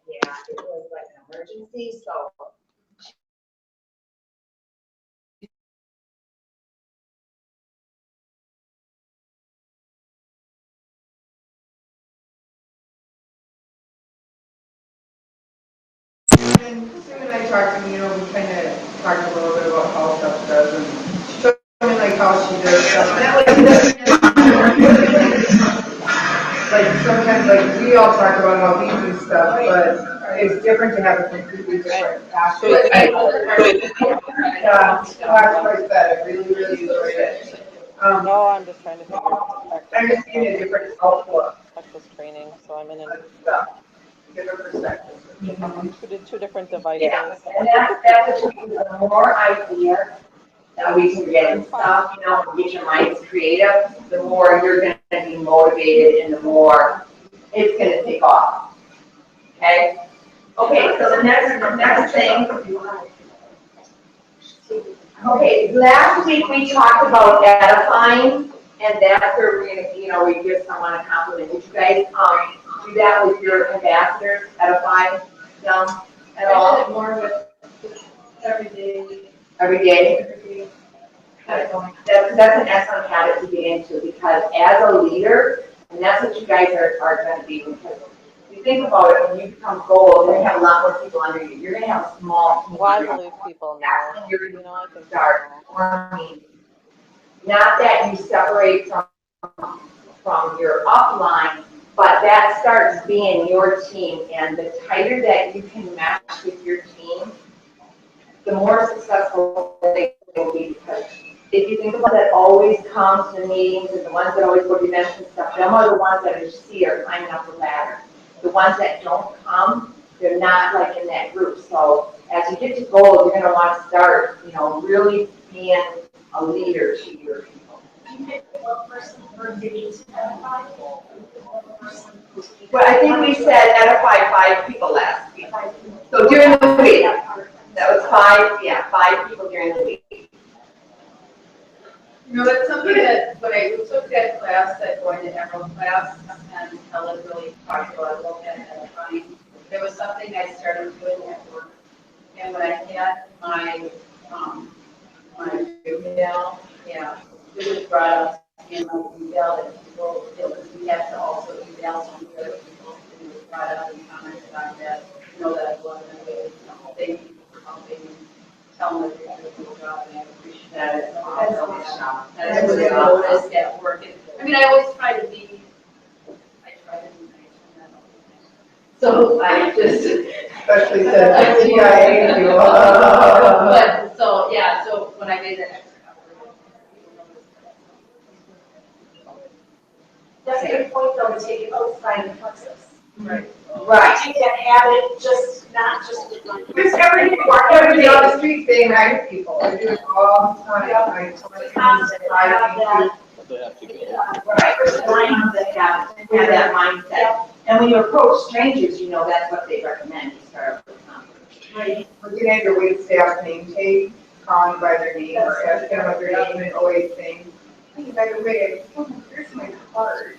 Yeah, it was like an emergency, so. And Sue and I talked, and we kind of talked a little bit about how stuff does, and she showed me like how she does stuff. And that like sometimes like we all talk about how we do stuff, but it's different to have a completely different aspect. Yeah, I like that. I really, really enjoyed it. No, I'm just trying to figure out I'm just getting a different outlook Texas training, so I'm in on stuff, different perspective. two different devices. Yeah, and that's what we, the more ideas that we can get and stuff, get your minds creative, the more you're gonna be motivated and the more it's gonna take off. Okay? Okay, so the next thing. Okay, last week we talked about edifying, and that's where we're gonna, we give someone a compliment. Would you guys, do that with your ambassadors, edify them at all? More with every day. Every day? That's an excellent habit to get into, because as a leader, and that's what you guys are gonna be, because if you think about it, when you become gold, you're gonna have a lot more people under you. You're gonna have a small team. Well, I believe people know. You're I can start forming. Not that you separate from your upline, but that starts being your team, and the tighter that you can match with your team, the more successful they will be. Because if you think about it, always comes to meetings, and the ones that always go to events and stuff, them are the ones that you see are climbing up the ladder. The ones that don't come, they're not like in that group. So as you get to gold, you're gonna want to start, really being a leader to your people. Well, I think we said edify 5 people last week. So during the week, that was 5 people during the week. That's something that when I took that class, that going to Emerald class, and Helen really talked about a little bit at the time, there was something I started doing at work. And when I had my email, it was brought up in my email that people, we have to also email some other people, and it was brought up and commented on that, that I wasn't aware, thank you for helping me. Tell them that they're doing a good job, and I appreciate that. That's what I noticed at work. I always try to be, I try to be nice. So I just. Especially the TIA people. But, so when I made that extra effort. That's a good point, though, to take it outside and Texas. Right. Right. Take that habit, not just with my. Just every day on the street saying hi to people. I do it all the time. I Constant, have that. Right, have that mindset. And when you approach strangers, that's what they recommend. You start with Right. We're gonna have your wait staff name tag, calling by their name, or asking them what their name, and always saying, hey, by the way, here's my card,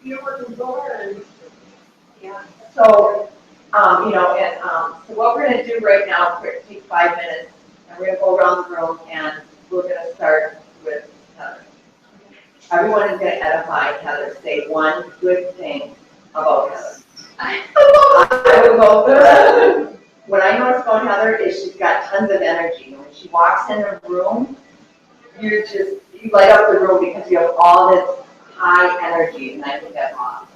You're working hard. Yeah. So, so what we're gonna do right now, take 5 minutes, and we're gonna go around the room, and we're gonna start with Heather. Everyone is gonna edify Heather, say one good thing about Heather. I would go, what I notice about Heather is she's got tons of energy. When she walks in a room, you light up the room because you have all this high energy, and I think that's awesome.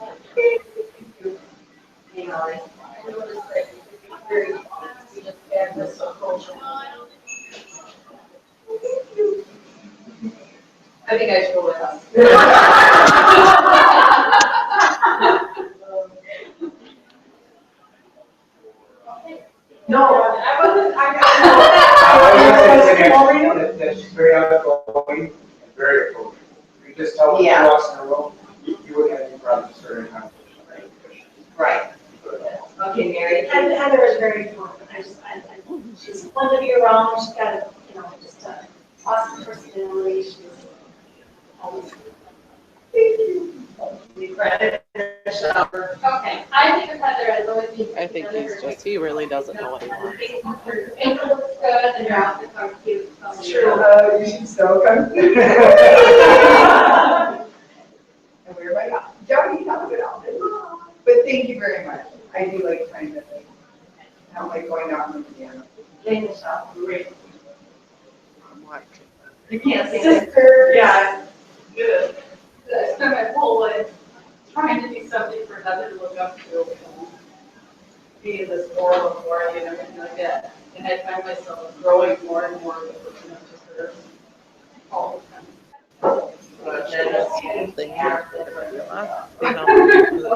I think I should go with us. No, I wasn't, That she's very outgoing and very approachable. You just tell her Yeah. to walk in the room, you wouldn't have any problem starting a conversation. right. Okay, Mary. and Heather is very important. She's fun to be around. She's got a, just a awesome personality. She's always. Okay, I think of Heather as always being. I think he really doesn't know what he wants. Her ankle looks good and her outfits are cute. So You should so come. And we're like, Jody, come it all. But thank you very much. I do like trying to think. I don't like going out in the piano. Jane Michelle, great. What? You can't sing. Sister. Yeah. good. I spent my whole life trying to be something for Heather to look up to. Be in this moral authority and everything like that. And I find myself growing more and more with looking up to her all the time.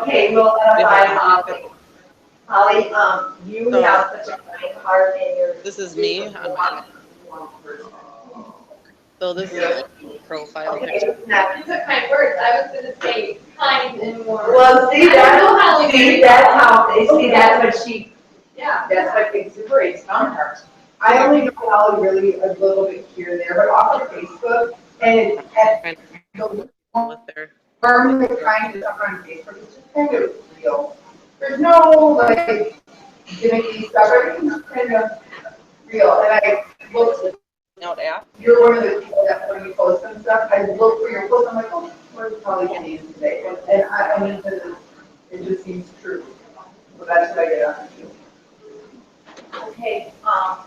Okay, well, Holly. Holly, you have such a kind heart in your. This is me on my, so this is a profile Okay, picture. now, You took my words, I was gonna say kind and more. well, see, that's what she, Yeah. that's what exuberates from her. I only know Holly really a little bit here and there, but off of Facebook, and at the With their, firm the kind of stuff on Facebook, it's just kind of real. There's no like gimmicky stuff, everything's kind of real. And I looked, no, app. you're one of the people that when you post and stuff, I look for your post, I'm like, oh, where's Holly getting in today? And I mean, it just seems true. So that's what I get on you. Okay, I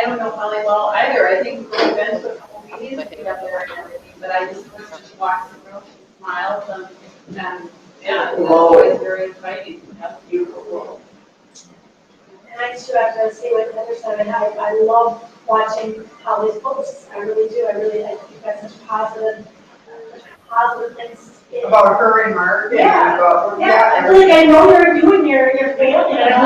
don't know Holly well either. I think we've been to a couple meetings together and everything, but I just, when she walks in the room, she smiles and yeah, it's always very inviting. That's beautiful. And I too have to say what Heather said, and I love watching Holly's posts. I really do. I think you've got such positive things. About her and Mark. and Yeah. about- Yeah, I feel like I know you're doing your family, and I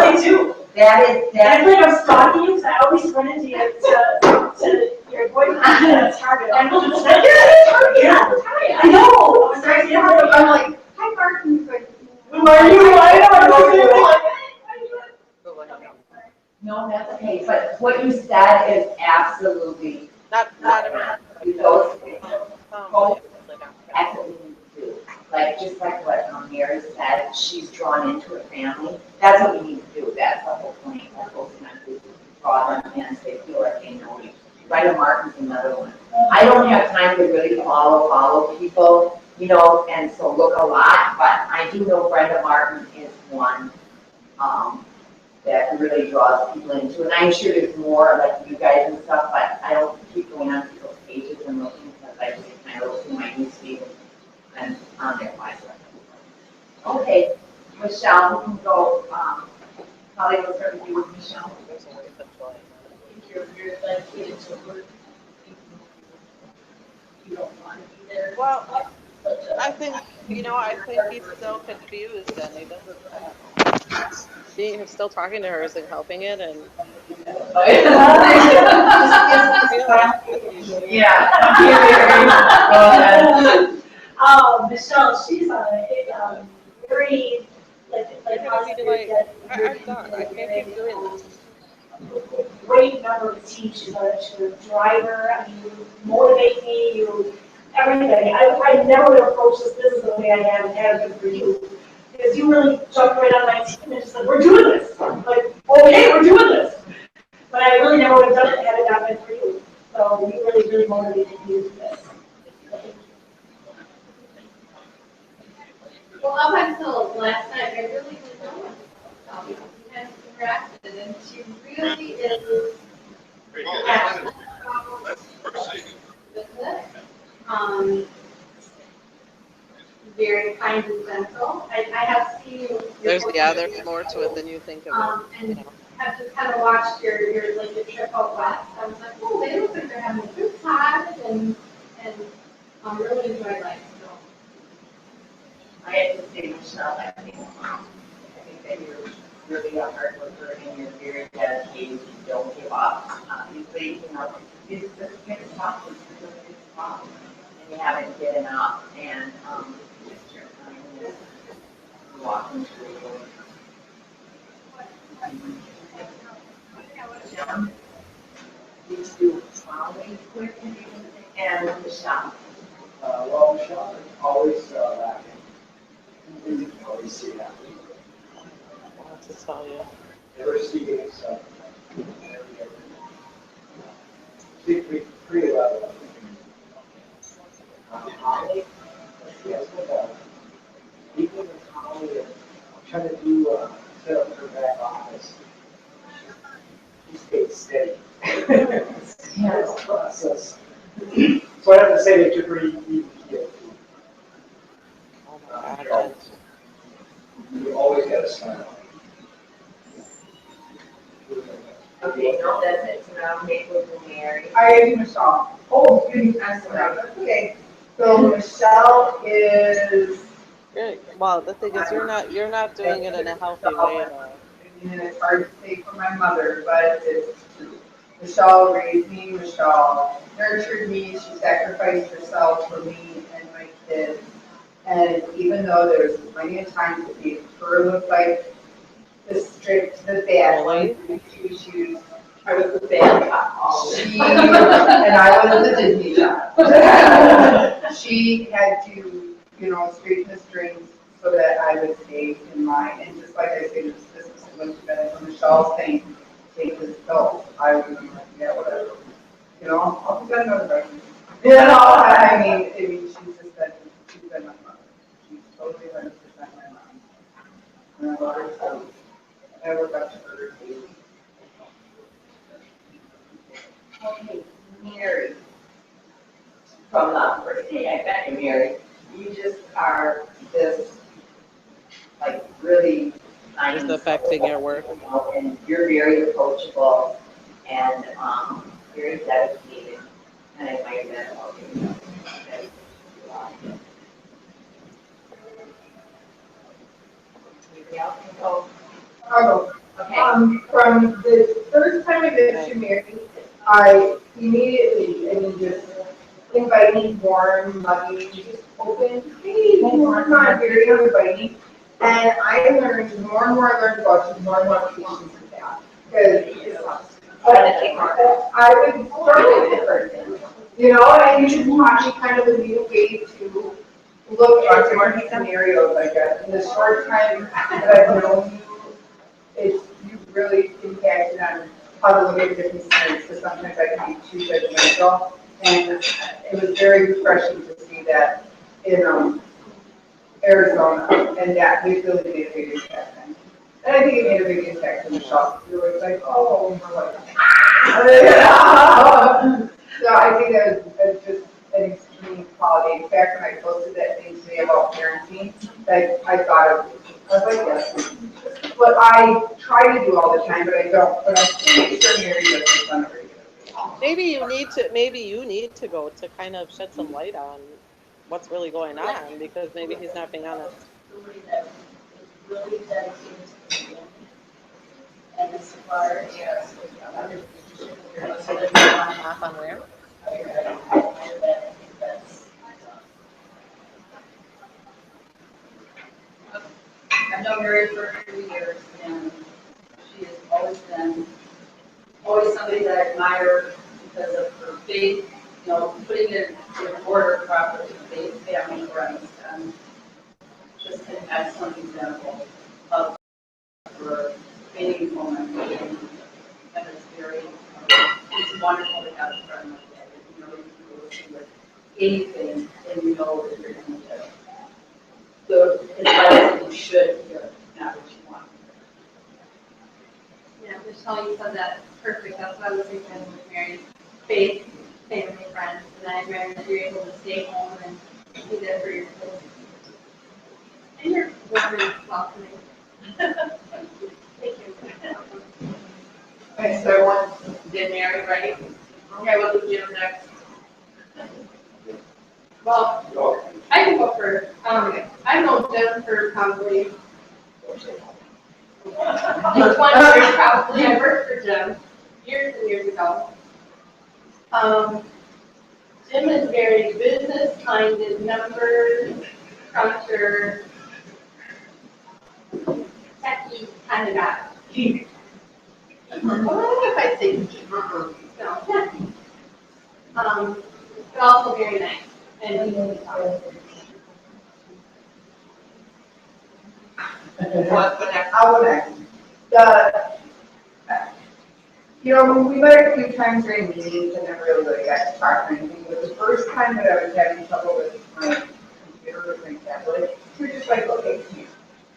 really do. that is, And I feel like I'm stalking you, because I always run into you to your boyfriend at Target. I'm like, yeah, I know. I'm sorry, yeah. I'm like, hi Mark, and he's like, Who are you? I know. no, that's okay, but what you said is absolutely, Not every. those Oh, absolutely need to do. Like, just like what Mary said, she's drawn into a family, that's what we need to do, that's the whole point of focusing on this, draw them in, they feel like they know you. Brenda Martin's another one. I don't have time to really follow people, and so look a lot, but I do know Brenda Martin is one, that really draws people into, and I'm sure there's more like you guys and stuff, but I don't keep going on people's pages and looking, because I just kind of look through my newsfeed and on their myself. Okay, Michelle, we can go, probably we'll start with you with Michelle. You're like, kids to work. You don't want to be there. well, But, I think he's so confused and he doesn't, I don't know. He's still talking to her isn't helping it, and Michelle, she's a very, I'm done, I can't keep doing this. great member of the team. She's a driver. I mean, you motivate me, everything. I never would approach this business the way I have and have been for you. Because you really jumped right on my team and just said, we're doing this. I'm like, okay, we're doing this. But I really never would have done it had it not been for you. So you really, really motivated me to do this. Well, up until last night, I really didn't know much about her. We hadn't interacted, and she really is passionate about business. Very kind and gentle. I have seen you. There's more to it than you think of it. And have just kind of watched your like your trip out west. I was like, oh, they look like they're having a good time and really enjoyed life. So I have to say, Michelle, I think that you're really a hard worker and you're very dedicated. You don't give up. Obviously, you know, it's just been tough. It's really been tough. And you haven't given up. And just your kindness, walking through. You do always quick and Michelle. Well, Michelle is always laughing. You can always see that. I'll have to tell you. Never see it, so. Pretty level. Holly, yes, but, even with Holly, I'm trying to do, set up her back office. She stayed steady. It's a process. So I have to say that you're pretty easy to get to. Oh my God. You always got a smile. Okay, no, that's it. So now Maples and Mary. I am Michelle. Oh, excuse me, I'm sorry. That's okay. So Michelle is, Well, the thing is, you're not doing it in a healthy way at all. and it's hard to say for my mother, but it's true. Michelle raised me, Michelle nurtured me, she sacrificed herself for me and my kids. And even though there's plenty of times that made her look like the strict, the bad one, she choose. I was the bad cop. She, and I was the Disney child. She had to, you know, straighten the strings so that I would stay in line. And just like I said, this is much better for Michelle's thing, take this pill. I would be like, yeah, whatever. You know, I'll put that another question. You know, I mean, she's been my mother. She's totally 100% my mom. And I love her so. I look up to her daily. Okay, Mary. From the first day I met you, Mary, you just are this, like, really kind. Just affecting your work. You know, and you're very approachable and very dedicated. And I admire that about you. Anything else? Oh, Okay. from the first time I met you, Mary, I immediately, just inviting, warm, loving, just open, hey, warm, not very inviting. And I learned, the more and more I learned about you, the more and more patience with that. Because I would struggle with person, you know, and you just taught me kind of a new way to look at different scenarios, I guess. In the short time that I've known you, you really impacted on how to look at different scenarios, because sometimes I can be too judgmental. And it was very refreshing to see that in Arizona, and that we really made a big impact. And I think it made a big impact in the shop. It was like, oh, we're like, so I think that was just an extreme quality. In fact, when I posted that thing today about parenting, that I thought of, I was like, yes. What I try to do all the time, but I don't. But I'm pretty sure Mary does this on a regular basis. Maybe you need to go to kind of shed some light on what's really going on, because maybe he's not being honest. Somebody that is really dedicated to the family. And as far as other positions, So there's not one half on where? I've known Mary for 3 years, and she has always somebody that I admire because of her faith, you know, putting it in order properly, faith, family, friends, and just an excellent example of her faith woman. And it's wonderful to have a friend like that. You know, you can go see with anything, and you know that you're going to get the advice that you should hear, not what you want. yeah, Michelle, you said that perfect. That's what I was thinking with Mary's faith, family, friends, and I admire that you're able to stay home and be there for your kids. And you're warm and welcoming. Thank you. Okay, so everyone did Mary, right? Okay, we'll do Jim next. Well, I can go first. I've known Jim for probably 20 years probably. I worked for Jim years and years ago. Jim is very business-minded, numbers, cruncher, techie kind of guy. Well, if I say no. But also very nice. And he really talks. What next? I'll go next. You know, when we met a few times during meetings and never really got to talk or anything, but the first time that I was having trouble with my computer or my tablet, you were just like, okay, come here.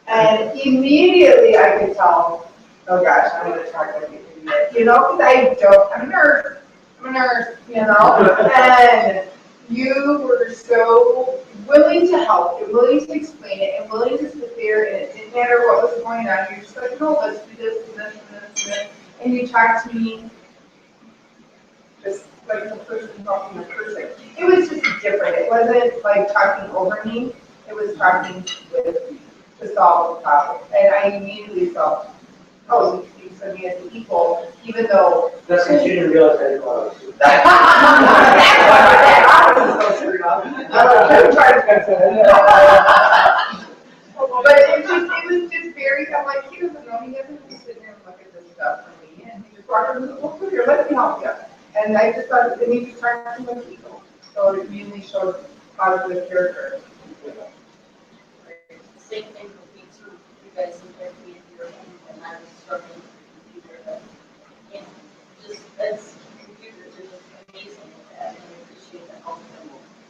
And immediately I could tell, oh gosh, I'm gonna talk like an idiot, you know, because I'm a nurse, you know, and you were so willing to help, and willing to explain it, and willing to sit there, and it didn't matter what was going on, you're just like, no, let's do this, and this, and this, and this. And you talked to me just like a person talking to a person. It was just different. It wasn't like talking over me. It was talking with me to solve the problem. And I immediately felt, oh, he speaks of me as an equal, even though. That's because you didn't realize I didn't want to. I wasn't so screwed up. I was trying to. But it was just very, I'm like, he doesn't know, he doesn't just sit there and look at this stuff for me, and he just walked over and said, well, come here, let me help you. And I just thought that he was trying to make people, so it really showed positive character. Same thing with me too. You guys compared me to your own, and I was struggling with the computer. And just, that's, computers are just amazing with that, and I appreciate the help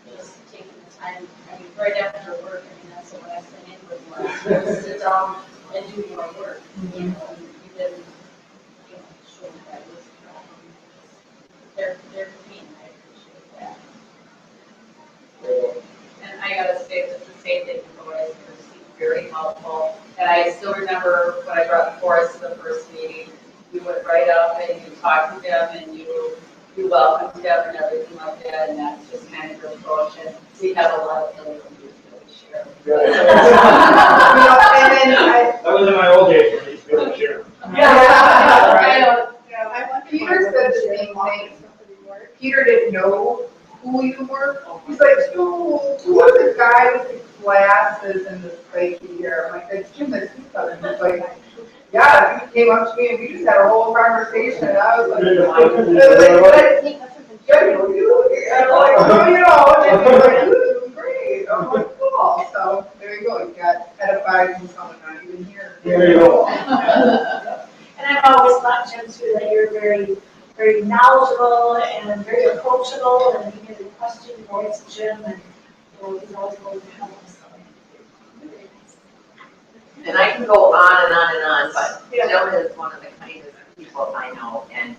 and just taking the time. I mean, right after work, I mean, that's the last thing anybody wants, to sit down and do more work. You know, and you didn't, you know, show that was a problem. They're mean, I appreciate that. And I gotta say, it's the same thing with the way very helpful. And I still remember when I brought Forrest to the first meeting, you went right up and you talked to them and you welcomed them and everything like that, and that's just kind of your approach. And we have a lot of things that we really share. And then That was in my old days, when I used to be able to share. Peter said the same thing. Peter didn't know who you were. He's like, so who was the guy with the glasses and the spiky hair? I'm like, that's Jim, that's his cousin. He's like, yeah, he came up to me and we just had a whole conversation. And I was like, yeah, you know, you. And I'm like, oh, you know, and he's like, you doing great. I'm like, cool. So there you go. You got edified from someone not even here. There you go. And I've always thought, Jim, too, that you're very, very knowledgeable and very approachable, and you can question your voice, Jim, and he's always willing to help us. And I can go on and on and on, but Jim is one of the kindest people I know, and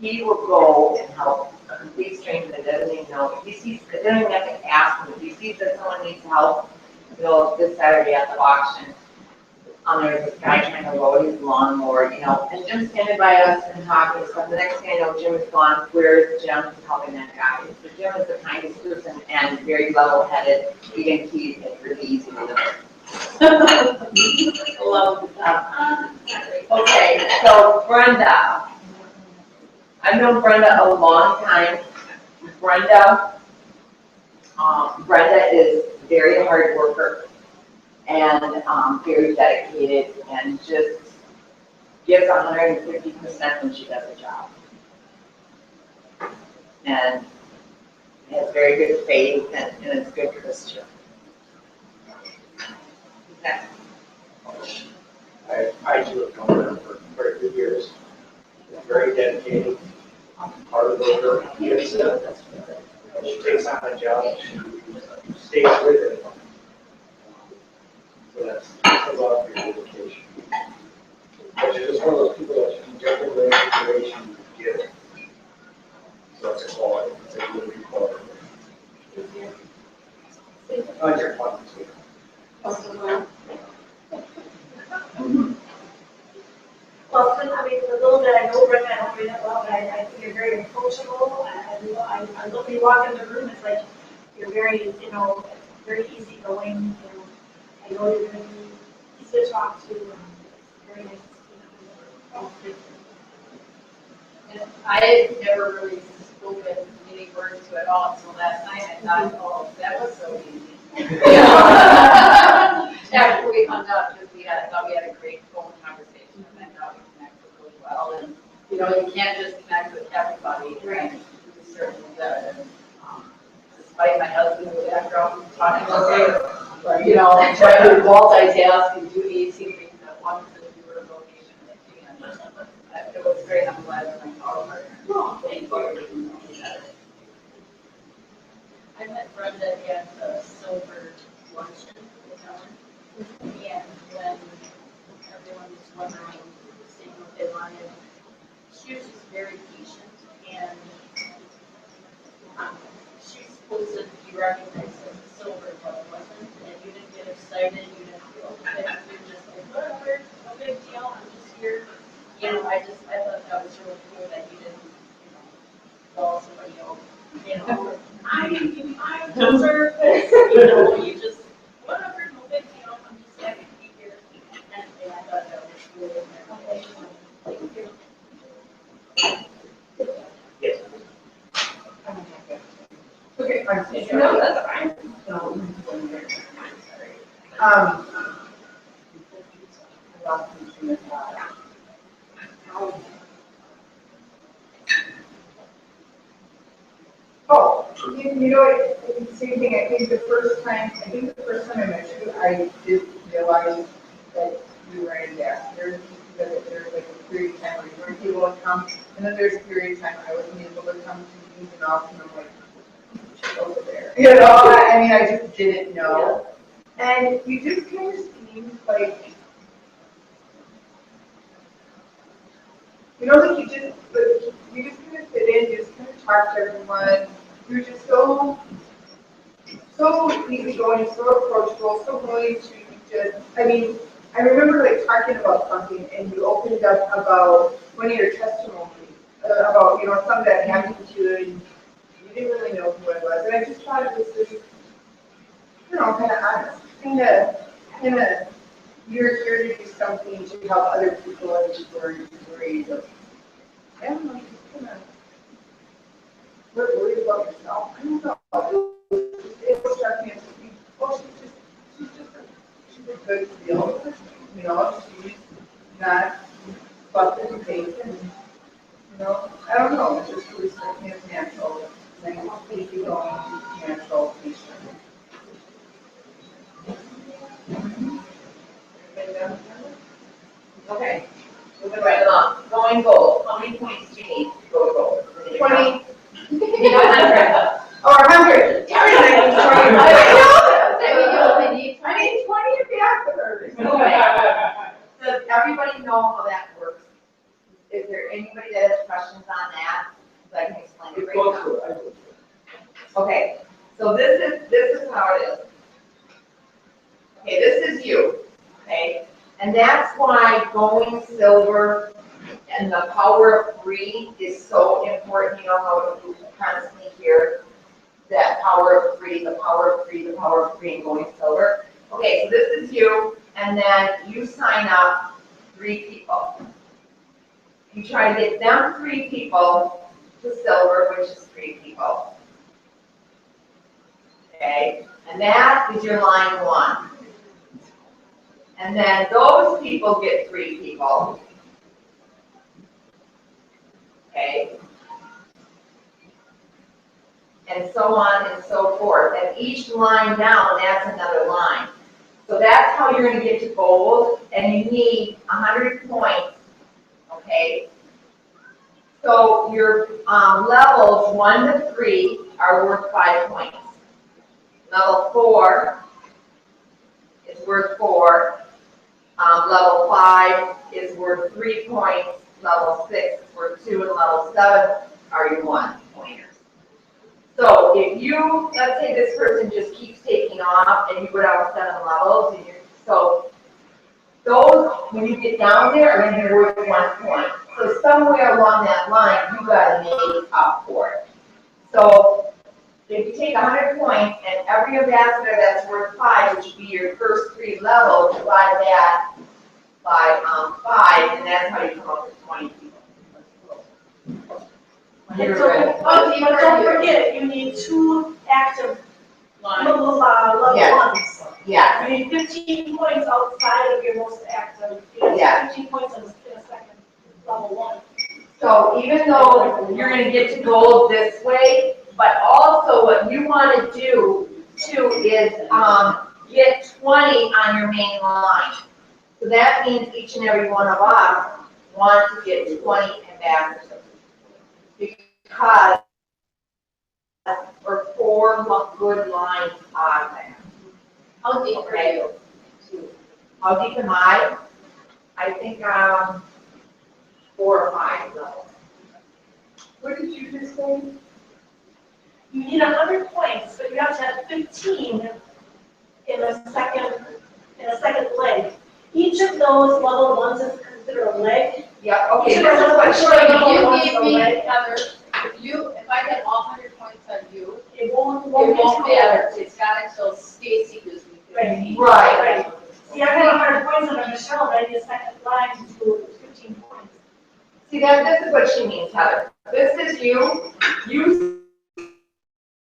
he will go and help a complete stranger that doesn't even know. If he sees, it doesn't even have to ask him. If he sees that someone needs help, this Saturday at the auction, there's this guy trying to load his lawnmower, you know, and Jim's standing by us and talking and stuff. The next thing I know, Jim is gone. Where's Jim? He's helping that guy. So Jim is the kindest person and very level-headed. Even he's really easy to know. Love that. Okay, so Brenda. I've known Brenda a long time. Brenda is very hard worker and very dedicated and just gives 150% when she does a job. And has very good faith and is a good Christian. Okay. I too have known her for very good years. Very dedicated, hard worker. Yes, she takes on a job, she stays with it. So that's a lot of your dedication. But you're just one of those people that you can jump into any situation you get. So that's a quality, it's a good quality. I like your fun too. Well, since I mean, the little bit I know Brenda, I don't really that well, but I think you're very approachable. I look when you walk in the room, it's like you're very, very easygoing. I know you're going to be easy to talk to. Very nice to see you. And I had never really spoken any words to it all until last night. I thought, oh, that was so easy. After we hung up, because I thought we had a great phone conversation, and I thought we connected really well. And, you can't just connect with everybody. Right. You certainly did. And, despite my husband in the background talking about trying to multitask and do 18 things at once in a newer location. And it was great. I'm glad that I called her. Thank you. I met Brenda at the Silver Luncheon with Ellen. And when everyone was wondering, seeing what they wanted, she was just very patient, and she's supposed to be recognized as a silver, but wasn't, and you didn't get excited, you didn't feel that, you were just like, whatever, no big deal, I'm just here. I thought that was really cool that you didn't, call somebody else, I deserve this, you just, whatever, no big deal, I'm just happy to be here. And I thought that was really cool. Thank you. Okay, I'm sorry. No, that's fine. No. Oh, you know what, same thing, I think the first time I met you, I did realize that you were in there. There's like a period of time where you weren't able to come, and then there's a period of time I wasn't able to come to you enough, and I'm like, she's over there. I mean, I just didn't know. And you just kind of seemed like, like you just kind of fit in, just kind of talk to everyone. You're just so easygoing, so approachable, so willing to just, I remember like talking about something and you opened up about one of your testimonies, about, something that happened to you and you didn't really know who it was. And I just thought it was this, kind of honest, kind of, you're here to do something to help other people and stories of, I don't know, just kind of, worried about yourself. I don't know. It was struck me as, she's a good deal. She's not busted and patient. I don't know. It just really struck me as natural. Like, easy going, natural, patient. Okay, moving right along. Going gold. How many points do you need to go gold? 20. You need 100. Or 100. I need 20 to be after. Does everybody know how that works? Is there anybody that has questions on that? So I can explain it right now. Okay, so this is how it is. Okay, this is you. Okay, and that's why going silver and the power of 3 is so important. You know how you constantly hear that power of 3, the power of 3, the power of 3, and going silver. Okay, so this is you, and then you sign up 3 people. You try to get them 3 people to silver, which is 3 people. Okay, and that is your line 1. And then those people get 3 people. Okay. And so on and so forth. And each line down, that's another line. So that's how you're going to get to gold. And you need 100 points. Okay. So your levels 1 to 3 are worth 5 points. Level 4 is worth 4. Level 5 is worth 3 points. Level 6 is worth 2, and level 7 are your 1 pointers. So if you, let's say this person just keeps taking off and you go down 7 levels, and so those, when you get down there, are going to be worth 1 point. So somewhere along that line, you gotta make up for it. So if you take 100 points and every ambassador that's worth 5, which would be your first 3 levels, divide that by 5, and that's how you come up with 20 people. And so, but don't forget, you need 2 active level Yeah. ones. Yeah, You need 15 points outside of your most active. You have Yeah. 15 points in a second level 1. so even though you're gonna get to gold this way, but also what you wanna do too is, get 20 on your main line. So that means each and every one of us want to get 20 ambassadors. Because we're 4 good lines on there. How deep are you? How deep am I? I think, 4 or 5 levels. What did you just say? You need 100 points, but you have to have 15 in a second leg. Each of those level 1s is considered a leg. Yeah, okay, Each of this is those what is Shirley level You 1's gave a me, leg. Heather, if I get all 100 points on you, It won't it won't get matter. It's got until Stacy gives me 15. Right. See, I got 100 points on Michelle, but I need a second line to do 15 points. See, this is what she means, Heather. This is you,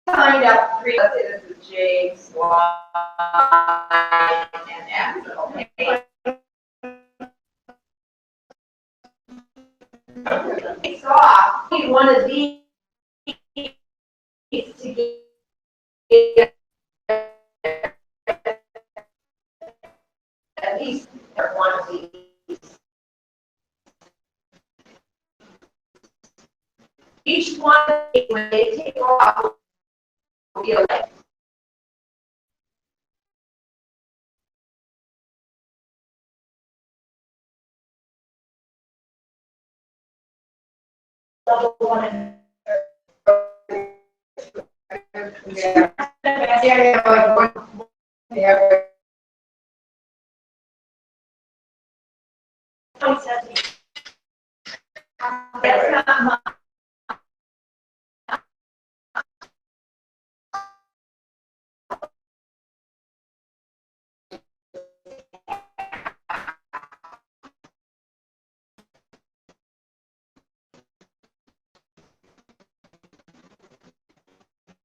signed up 3, let's say this is J, Y, and X, okay? It's off, need one of these to get at least one of these. Each one, when they take off, will be a leg. Level 1 and points have to be. That's not much.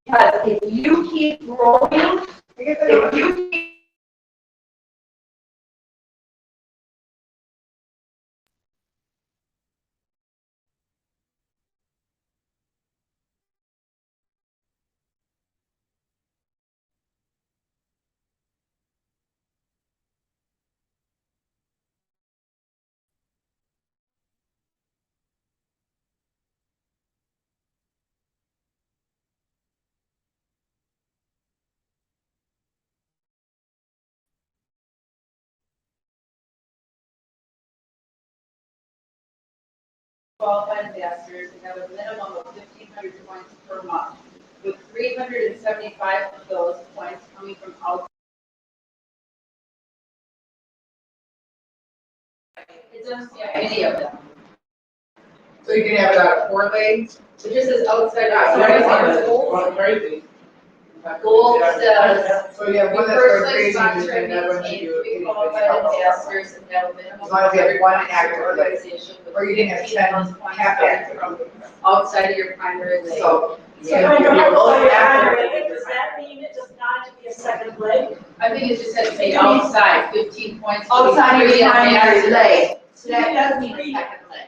Because if you keep growing, if you keep Qualified ambassadors and have a minimum of 1,500 points per month, with 375 of those points coming from outside. It doesn't say any of them. So you can have it out of 4 legs? It just says outside. Well, crazy. Gold says, So you have we one that's going personally crazy, sponsor and and another one maintain you do 3 it. qualified ambassadors and have a minimum As long as you have 100 one points per active leg. organization, with Or you can have 15 of those 10 points half coming active. from outside of your primary league. So, So when you're outside your leg, does that mean it does not have to be a second leg? I think it just says say outside, 15 points. outside your Three primary ambassadors. leg, so that does mean a second leg.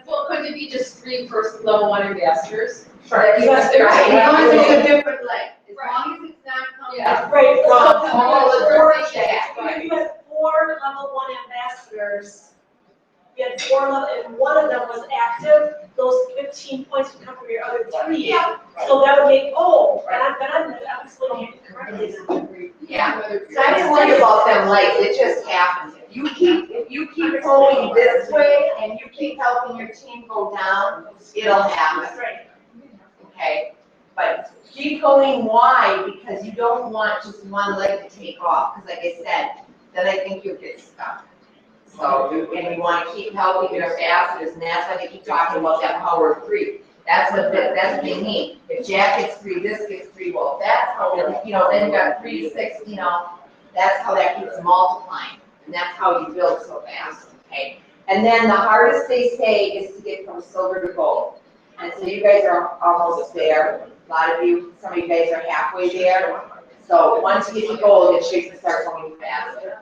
Well, couldn't it be just 3 first level 1 ambassadors? Sure. Because they're Right, as long as it's a different. different leg, as long as it's not coming Yeah. Right. from So all the four- dirt shack. If you had 4 level 1 ambassadors, you had 4 level, and one of them was active, those 15 points would come from your other 3. Yeah. So that would make, I'm explaining it correctly now. Yeah, so I didn't worry about them legs, it just happens. If you keep going this way and you keep helping your team go down, it'll happen, That's right. okay? But keep going wide because you don't want just one leg to take off, because like I said, then I think you'll get stuck. So, and you want to keep helping your ambassadors, and that's why they keep talking about that power of three. That's what they mean. If Jack gets three, this gets three, well, that's how, you know, then you got 3, 6, you know, that's how that keeps multiplying. And that's how you build so fast, okay? And then the hardest they say is to get from silver to gold. And so you guys are almost there. A lot of you, some of you guys are halfway there. So once you get to gold, it should start going faster.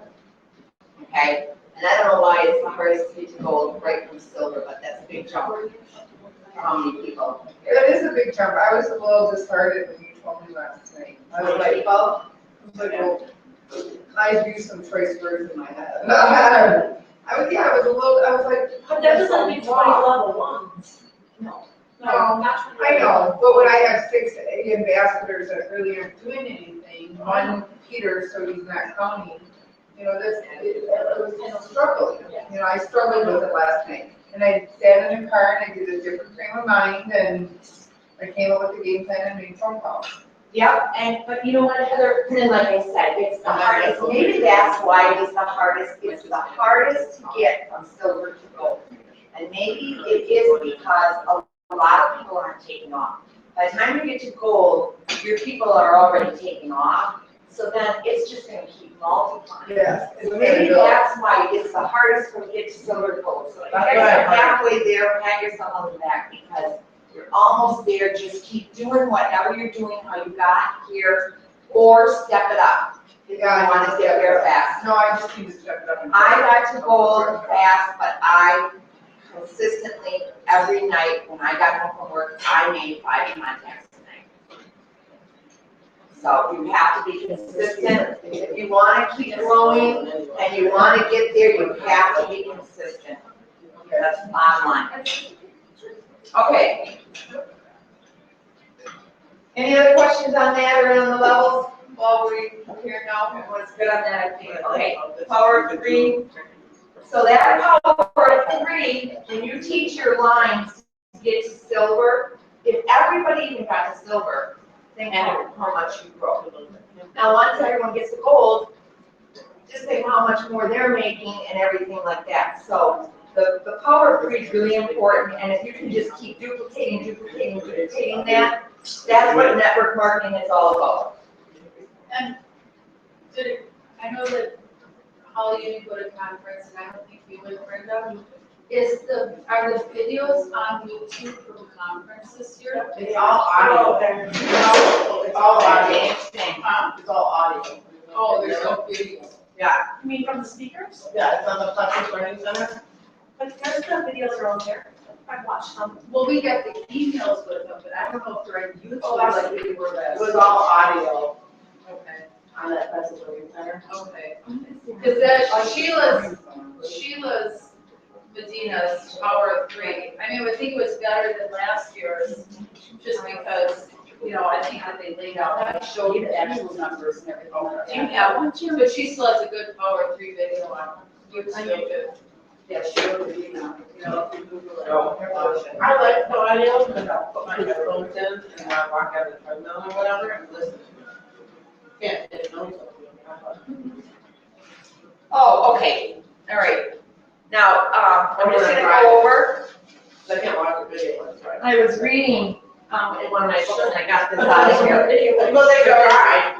Okay? And I don't know why it's the hardest to get to gold right from silver, but that's a big jump for how many people. That is a big jump. I was a little disheartened when you told me last night. I was like, well, I do some choice words in my head. I was like. But that doesn't mean 20 level ones. No. No, not 20. I know, but when I have 6 ambassadors that really aren't doing anything, one Peter, so he's not counting, you know, it was kind of struggling. You know, I struggled with it last night. And I sat in a car and I did a different frame of mind and I came up with a game plan and made phone calls. Yep, but you know what, Heather, and like I said, it's the hardest, maybe that's why it's the hardest to get from silver to gold. And maybe it is because a lot of people aren't taking off. By the time you get to gold, your people are already taking off, so then it's just gonna keep multiplying. Yes. So maybe that's why it's the hardest to get to silver to gold. So if you guys are halfway there, pat yourself on the back because you're almost there. Just keep doing whatever you're doing, how you got here, or step it up. If you want to get there fast. No, I just need to step it up. I got to gold fast, but I consistently, every night when I got home from work, I made 5 contacts a night. So you have to be consistent. If you want to keep growing and you want to get there, you have to be consistent. That's the bottom line. Okay. Any other questions on that or on the levels? While we're here now, what's good on that, I think. Okay, power of 3. So that power of 3, when you teach your lines to get to silver, if everybody even got to silver, think how much you grow. Now, once everyone gets to gold, just think how much more they're making and everything like that. So the power of 3 is really important, and if you can just keep duplicating that, that's what network marketing is all about. And I know that Holly, you go to conference, and I don't think you would, Brenda. Are the videos on YouTube from conference this year? It's all audio. It's all audio. It's all audio. Oh, there's no video. You mean from the speakers? Yeah, it's on the Plexus Learning Center. But there's the videos are on there. I've watched them. Well, we got the emails with them, but I don't know if they're on YouTube. Oh, I like they were It was all audio Okay, on that Plexus Learning Center. okay. Because that Sheila's Medina's power of 3. I mean, I think it was better than last year's, just because, you know, I think that they laid out, I showed you the actual numbers and everything. Do you have one too? But she still has a good power of 3 video on YouTube. Yeah, Sheila Medina, you know, if you Google it. I like the audio because I'll put my headphones in and I walk out the treadmill or whatever and listen. Can't take notes of them. Oh, okay, all right. Now, I'm just gonna go over, I can't watch the video, that's right. I was reading, in one of my books, and I got this out of here. Well, they go, right.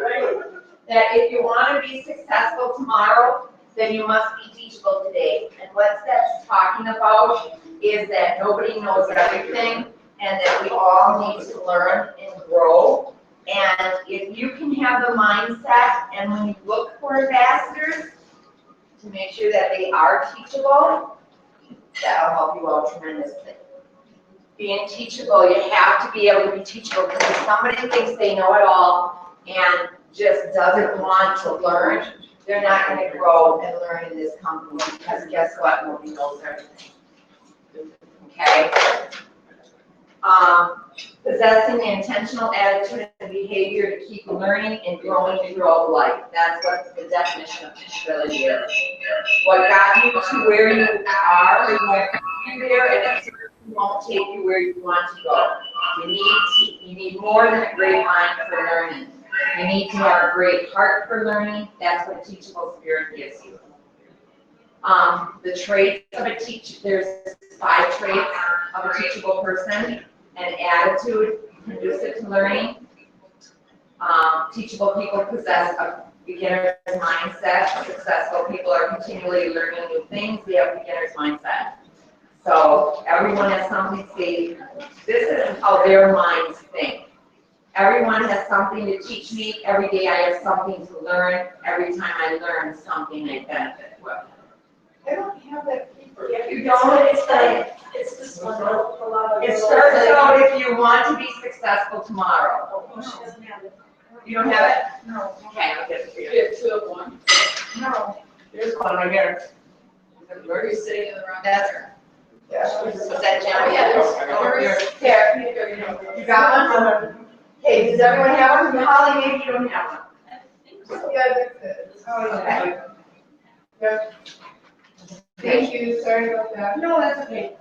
That if you wanna be successful tomorrow, then you must be teachable today. And what that's talking about is that nobody knows everything, and that we all need to learn and grow. And if you can have the mindset, and when you look for ambassadors, to make sure that they are teachable, that'll help you out tremendously. Being teachable, you have to be able to be teachable, because if somebody thinks they know it all and just doesn't want to learn, they're not going to grow and learn in this company, because guess what? Nobody knows everything. Okay? Possessing the intentional attitude and behavior to keep learning and growing throughout life. That's what the definition of teachability is. What got you to where you are, you won't take you there, and it won't take you where you want to go. You need more than a great mind for learning. You need to have a great heart for learning. That's what teachable spirit gives you. The traits of a teacher, there's 5 traits of a teachable person: an attitude conducive to learning. Teachable people possess a beginner's mindset. Successful people are continually learning new things. They have beginner's mindset. So everyone has something to say. This is how their minds think. Everyone has something to teach me. Every day I have something to learn. Every time I learn something, I benefit with. I don't have that paper. Yeah, You don't, it's this one, a lot of. it starts out if you want to be successful tomorrow. Oh, she doesn't have it. You don't have it? No, Okay, I'll get it for you. We have 2 of 1. no. Here's one right here. Where are you sitting in the wrong That's corner? Yeah. Was that Jen? Oh, yeah, there's- Over here. There. You got one? Hey, does everyone have one? Holly, maybe you don't have one. Yeah, that's it. Oh, yeah. Yeah. Thank you, sorry about that. No, that's okay.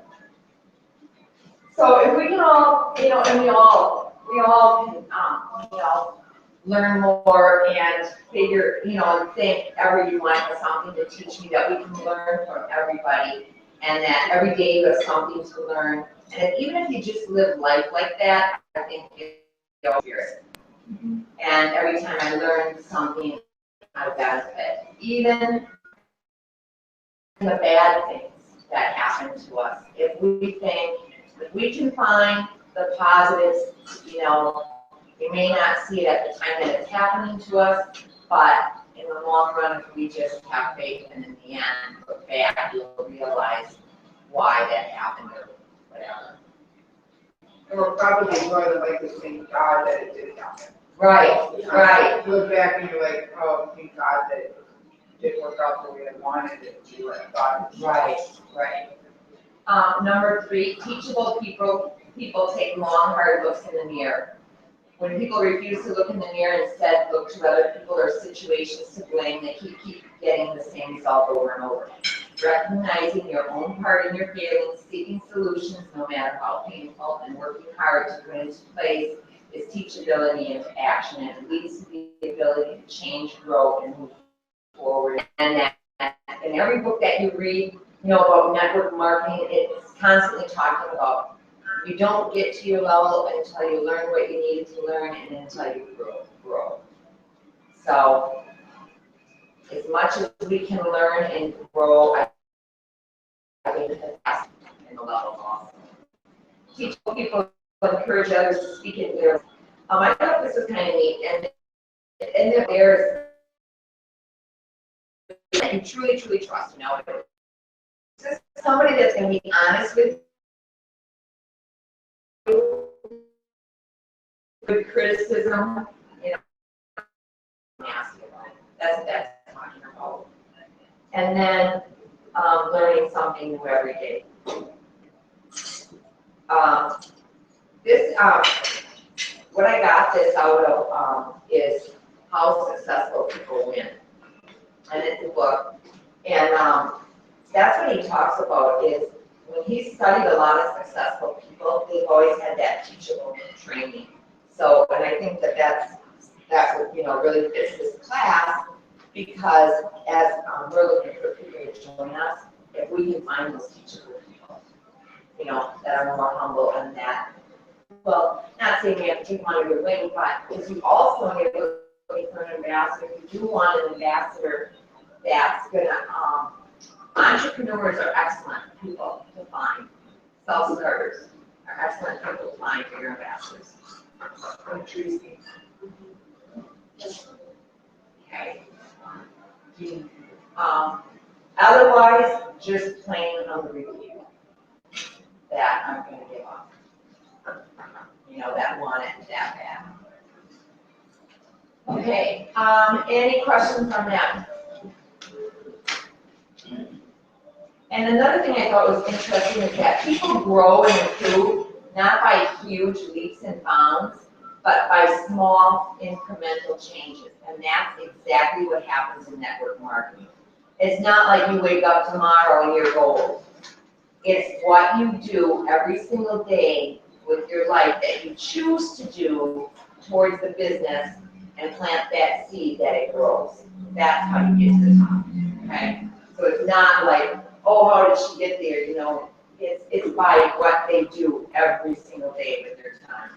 So if we can all, and we all can, learn more and figure, and think everyone has something to teach me, that we can learn from everybody, and that every day you have something to learn. And even if you just live life like that, I think you'll hear it. And every time I learn something, I benefit. Even the bad things that happen to us, if we can find the positives, we may not see it at the time that it's happening to us, but in the long run, if we just have faith and in the end look back, you'll realize why that happened or whatever. And we're probably more than likely to thank God that it did happen. Right. Look back and you're like, oh, thank God that it didn't work out the way I wanted it to, or I thought it would. Right. Number 3, teachable people take long, hard looks in the mirror. When people refuse to look in the mirror, instead look to other people or situations to blame, they keep getting the same result over and over. Recognizing your own part in your feelings, seeking solutions, no matter how painful, and working hard to put into place is teachability into action, and it leads to the ability to change, grow, and move forward. And that in every book that you read, about network marketing, it's constantly talking about you don't get to your level until you learn what you needed to learn and until you grow. So as much as we can learn and grow, I think that's in the level also. Teach people, encourage others to speak in their. I thought this was kind of neat, and there's that you truly trust. Just somebody that's going to be honest with you, good criticism, ask about. That's what that's talking about. And then learning something new every day. What I got this out of is How Successful People Win. And it's a book. And that's what he talks about is when he studied a lot of successful people, they've always had that teachable training. So, and I think that's what, really fits this class, because as we're looking for people to join us, if we can find those teachable people, that are more humble and that, well, not saying we have to take them under your wing, but if you also need to look for an ambassador, if you do want an ambassador that's gonna, entrepreneurs are excellent people to find. Self-starters are excellent people to find for your ambassadors. Okay. Otherwise, just plain on the review that I'm gonna give up. That want it that bad. Okay, any questions on that? And another thing I thought was interesting is that people grow and improve not by huge leaps and bounds, but by small incremental changes. And that's exactly what happens in network marketing. It's not like you wake up tomorrow and you're gold. It's what you do every single day with your life that you choose to do towards the business and plant that seed that it grows. That's how you get to the top, okay? So it's not like, oh, how did she get there, you know? It's by what they do every single day with their time.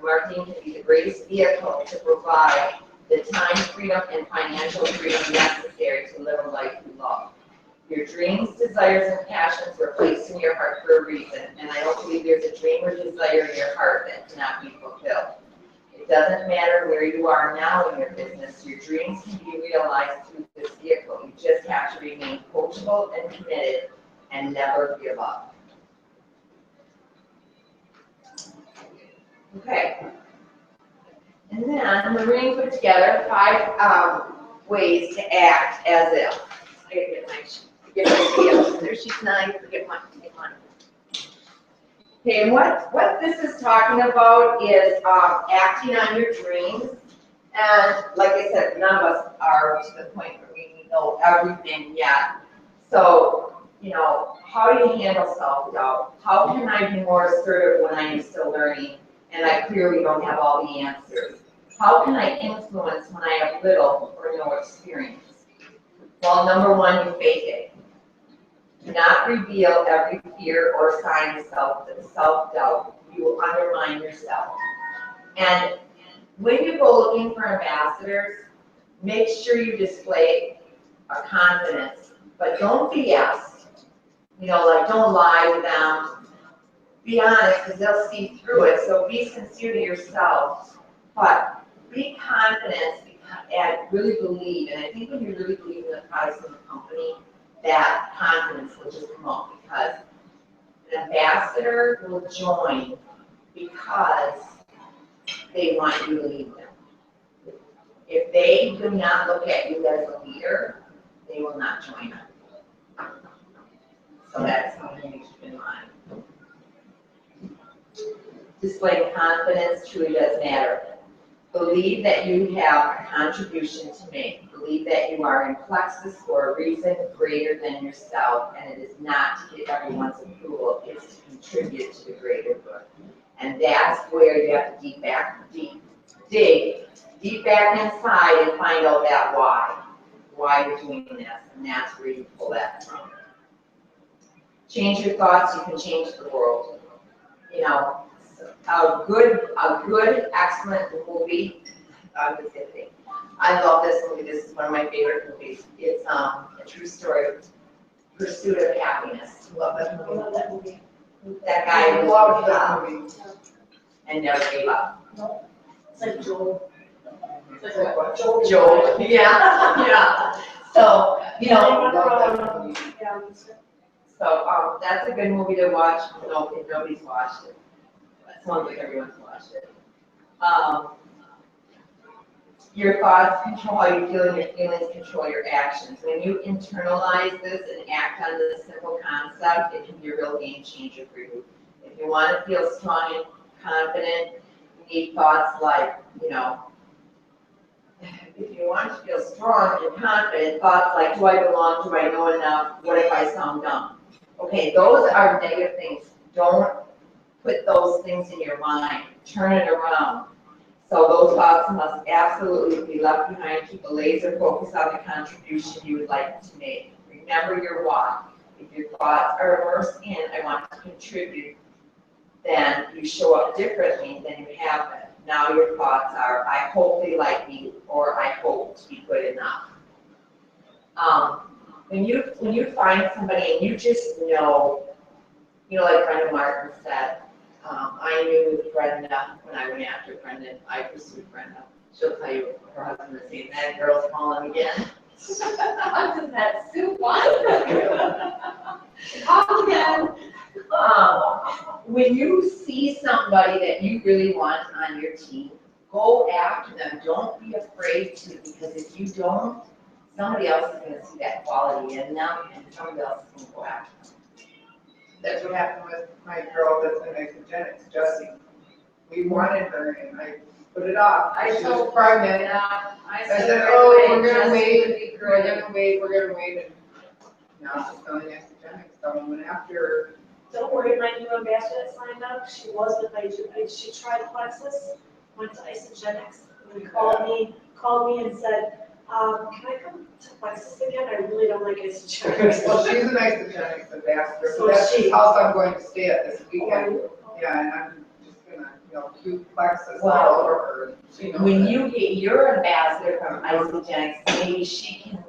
Marketing can be the greatest vehicle to provide the time freedom and financial freedom necessary to live a life you love. Your dreams, desires, and passions were placed in your heart for a reason, and I don't believe there's a dream or desire in your heart that cannot be fulfilled. It doesn't matter where you are now in your business, your dreams can be realized through this vehicle. You just have to remain coachable and committed and never give up. Okay. And then Maureen put together 5 ways to act as if. I gotta get my video. There she's nice. Get mine. Okay, and what this is talking about is acting on your dreams. And like I said, none of us are to the point where we know everything yet. So, you know, how do you handle self-doubt? How can I be more assertive when I am still learning and I clearly don't have all the answers? How can I influence when I have little or no experience? Well, number 1, you fake it. Do not reveal every fear or sign of self-doubt. You will undermine yourself. And when you go looking for ambassadors, make sure you display a confidence, but don't BS. You know, like don't lie to them. Be honest, because they'll see through it. So be sincere to yourself, but be confident and really believe. And I think when you really believe in the products of the company, that confidence will just come up, because an ambassador will join because they want you to lead them. If they do not look at you as a leader, they will not join us. So that's something you keep in mind. Displaying confidence truly does matter. Believe that you have a contribution to make. Believe that you are in Plexus for a reason greater than yourself, and it is not to get everyone's approval, it's to contribute to the greater good. And that's where you have to dig deep back inside and find out that why you're doing this, and that's where you pull that from. Change your thoughts, you can change the world. You know, a good, excellent movie. I love this movie. This is one of my favorite movies. It's a true story, Pursuit of Happiness. Love that movie. Love that movie. That guy loved that movie and never gave up. It's like Joel. It's like what? Joel. Joel. Yeah, yeah. So, you know. Yeah. So that's a good movie to watch. No, if nobody's watched it. It sounds like everyone's watched it. Your thoughts control how you feel, and your feelings control your actions. When you internalize this and act on this simple concept, it can be a real game changer for you. If you want to feel strong and confident, you need thoughts like, you know, if you want to feel strong and confident, thoughts like, do I belong? Do I know enough? What if I sound dumb? Okay, those are negative things. Don't put those things in your mind. Turn it around. So those thoughts must absolutely be left behind. Keep a laser focus on the contribution you would like to make. Remember your why. If your thoughts are immersed in, I want to contribute, then you show up differently than you have been. Now your thoughts are, I hope they like me, or I hope to be good enough. When you find somebody and you just know, like Brenda Martin said, I knew Brenda when I went after Brenda. I pursued Brenda. She'll tell you her husband is saying, that girl's falling again. Husband, that soup again. When you see somebody that you really want on your team, go after them. Don't be afraid to, because if you don't, somebody else is going to see that quality in them, and somebody else is going to go after them. That's what happened with my girl that's in Exogenics, Jessie. We wanted her and I put it off. She was pregnant. I said, oh, we're gonna wait. And now she's going Exogenics. Someone went after her don't worry, my new ambassador that signed up, she was with she tried Plexus, went to Isogenics, and called me and said, can I come to Plexus again? I really don't like Isogenics. Well, she's an Isogenics ambassador, So so that's she- the house I'm going to stay at this weekend. Yeah, and I'm just gonna, cute Plexus all Wow. over her. She knows When it. you get your ambassador from Isogenics, maybe she can,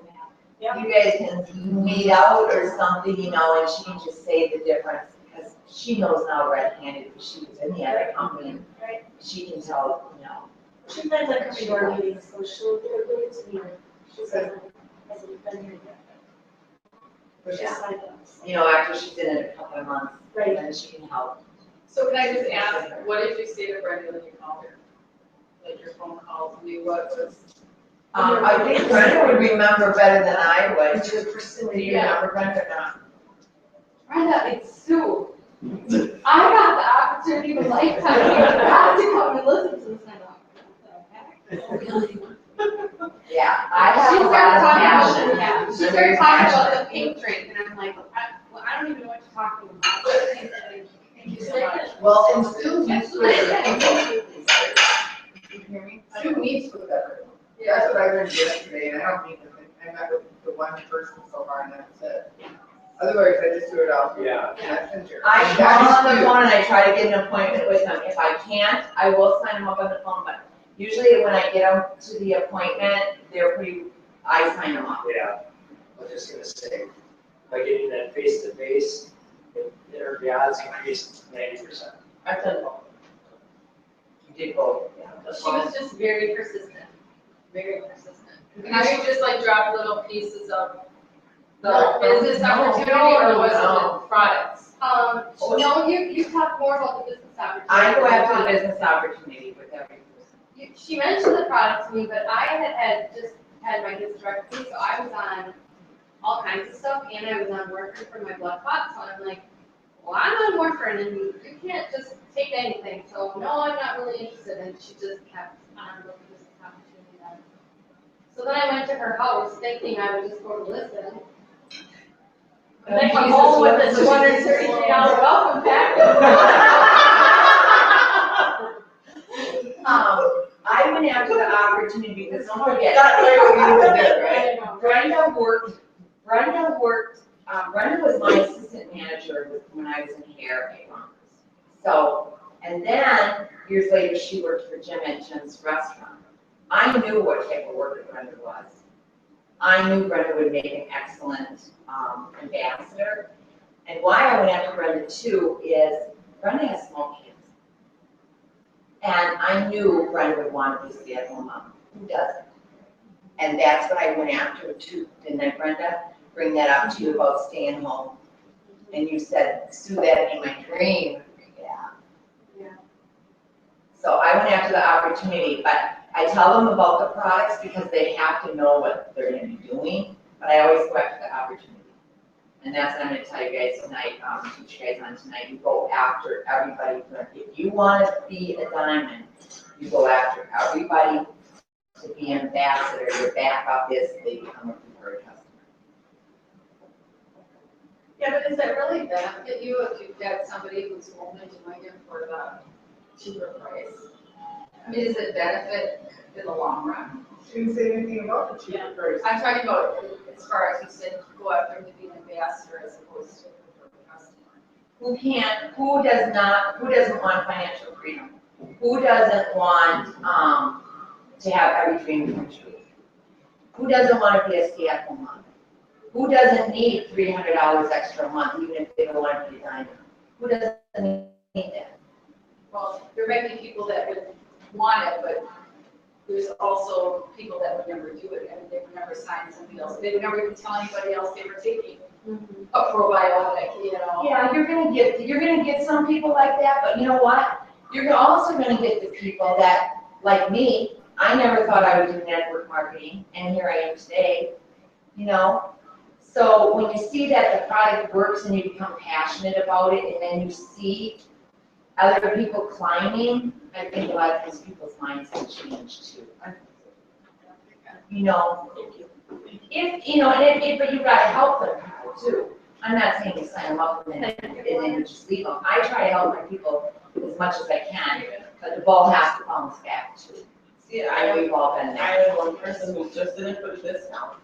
Yeah. you guys can meet out or something, and she can just say the difference. Because she knows now red-handed, because she was in the other company. Right. She can tell, She plans on coming to our meetings, so she'll get to meet her. She says, hasn't been here yet. But she Yeah. signed up. After she's in it a couple of months, Right. then she can help. So can I just ask, what did you say to Brenda when you called her? Like your phone call to me, what was? I think Brenda would remember better than I would. She was pursuing. Do you remember Brenda or not? Brenda, it's Sue. I got the opportunity of a lifetime here. I got to come and listen to this. And I'm like, really? Yeah, I have a lot of passion. Yeah, she I'm very started talking about passionate. the pink drink, and I'm like, I don't even know what you're talking about. Thank you so much. Well, and Sue meets with Absolutely. you hear me? Sue meets with everyone. That's what I learned yesterday, and I don't meet with, I met with the one person so far, and that's it. Otherwise, I just threw it out. Yeah. Messenger. I And call that on is the cute. phone and I try to get an appointment with them. If I can't, I will sign them up on the phone, but usually when I get them to the appointment, I sign them up. Yeah, I was just gonna say, by getting that face-to-face, the odds increased 90%. I've done both. You did both, yeah. She was just very persistent, very persistent. And I would just like drop little pieces of the business opportunity or was it the products? No, you talked more about the business opportunity. I go after the business opportunity with every person. She mentioned the product to me, but I just had my hysterectomy, so I was on all kinds of stuff, and I was on warfarin for my blood clot, so I'm like, well, I'm on warfarin, and you can't just take anything, so no, I'm not really interested, and she just kept on looking for this opportunity then. So then I went to her house, thinking I would just go to listen. And then come home with a $233 welcome pack. I went after the opportunity because don't forget. That's right, what you did, right? I know. Brenda was my assistant manager when I was in hair at Yonkers. So, and then years later, she worked for Jim at Jim's restaurant. I knew what type of worker Brenda was. I knew Brenda would make an excellent ambassador. And why I went after Brenda too is Brenda has small kids. And I knew Brenda would want to be a stay-at-home mom. Who doesn't? And that's what I went after too. Didn't I, Brenda? Bring that up to you about staying home. And you said, Sue, that in my dream. Yeah. So I went after the opportunity, but I tell them about the products because they have to know what they're gonna be doing, but I always go after the opportunity. And that's what I'm gonna tell you guys tonight, teach you guys on tonight, you go after everybody. If you wanna be a diamond, you go after everybody to be an ambassador. Your backup is they become a preferred customer. Yeah, but does it really benefit you if you've got somebody who's only doing it for the cheaper price? I mean, does it benefit in the long run? She didn't say anything about the cheaper price. I'm talking about as far as you said, go after them to be an ambassador as opposed to for the customer. Who doesn't want financial freedom? Who doesn't want, to have every dream come true? Who doesn't want to be a stay-at-home mom? Who doesn't need $300 extra a month, even if they don't want to be a diamond? Who doesn't need that? Well, there might be people that would want it, but there's also people that would never do it, and they would never sign somebody else. They would never even tell anybody else they were taking a probiotic, Yeah, you're gonna get some people like that, but you know what? You're also gonna get the people that, like me, I never thought I would do network marketing, and here I am today, So when you see that the product works and you become passionate about it, and then you see other people climbing, I think a lot of these people's minds have changed too. But you gotta help them too. I'm not saying you sign them up and then you just leave them. I try to help my people as much as I can, but the ball has to bounce back too. See, I know we've all been I there. have one person who just didn't put a discount.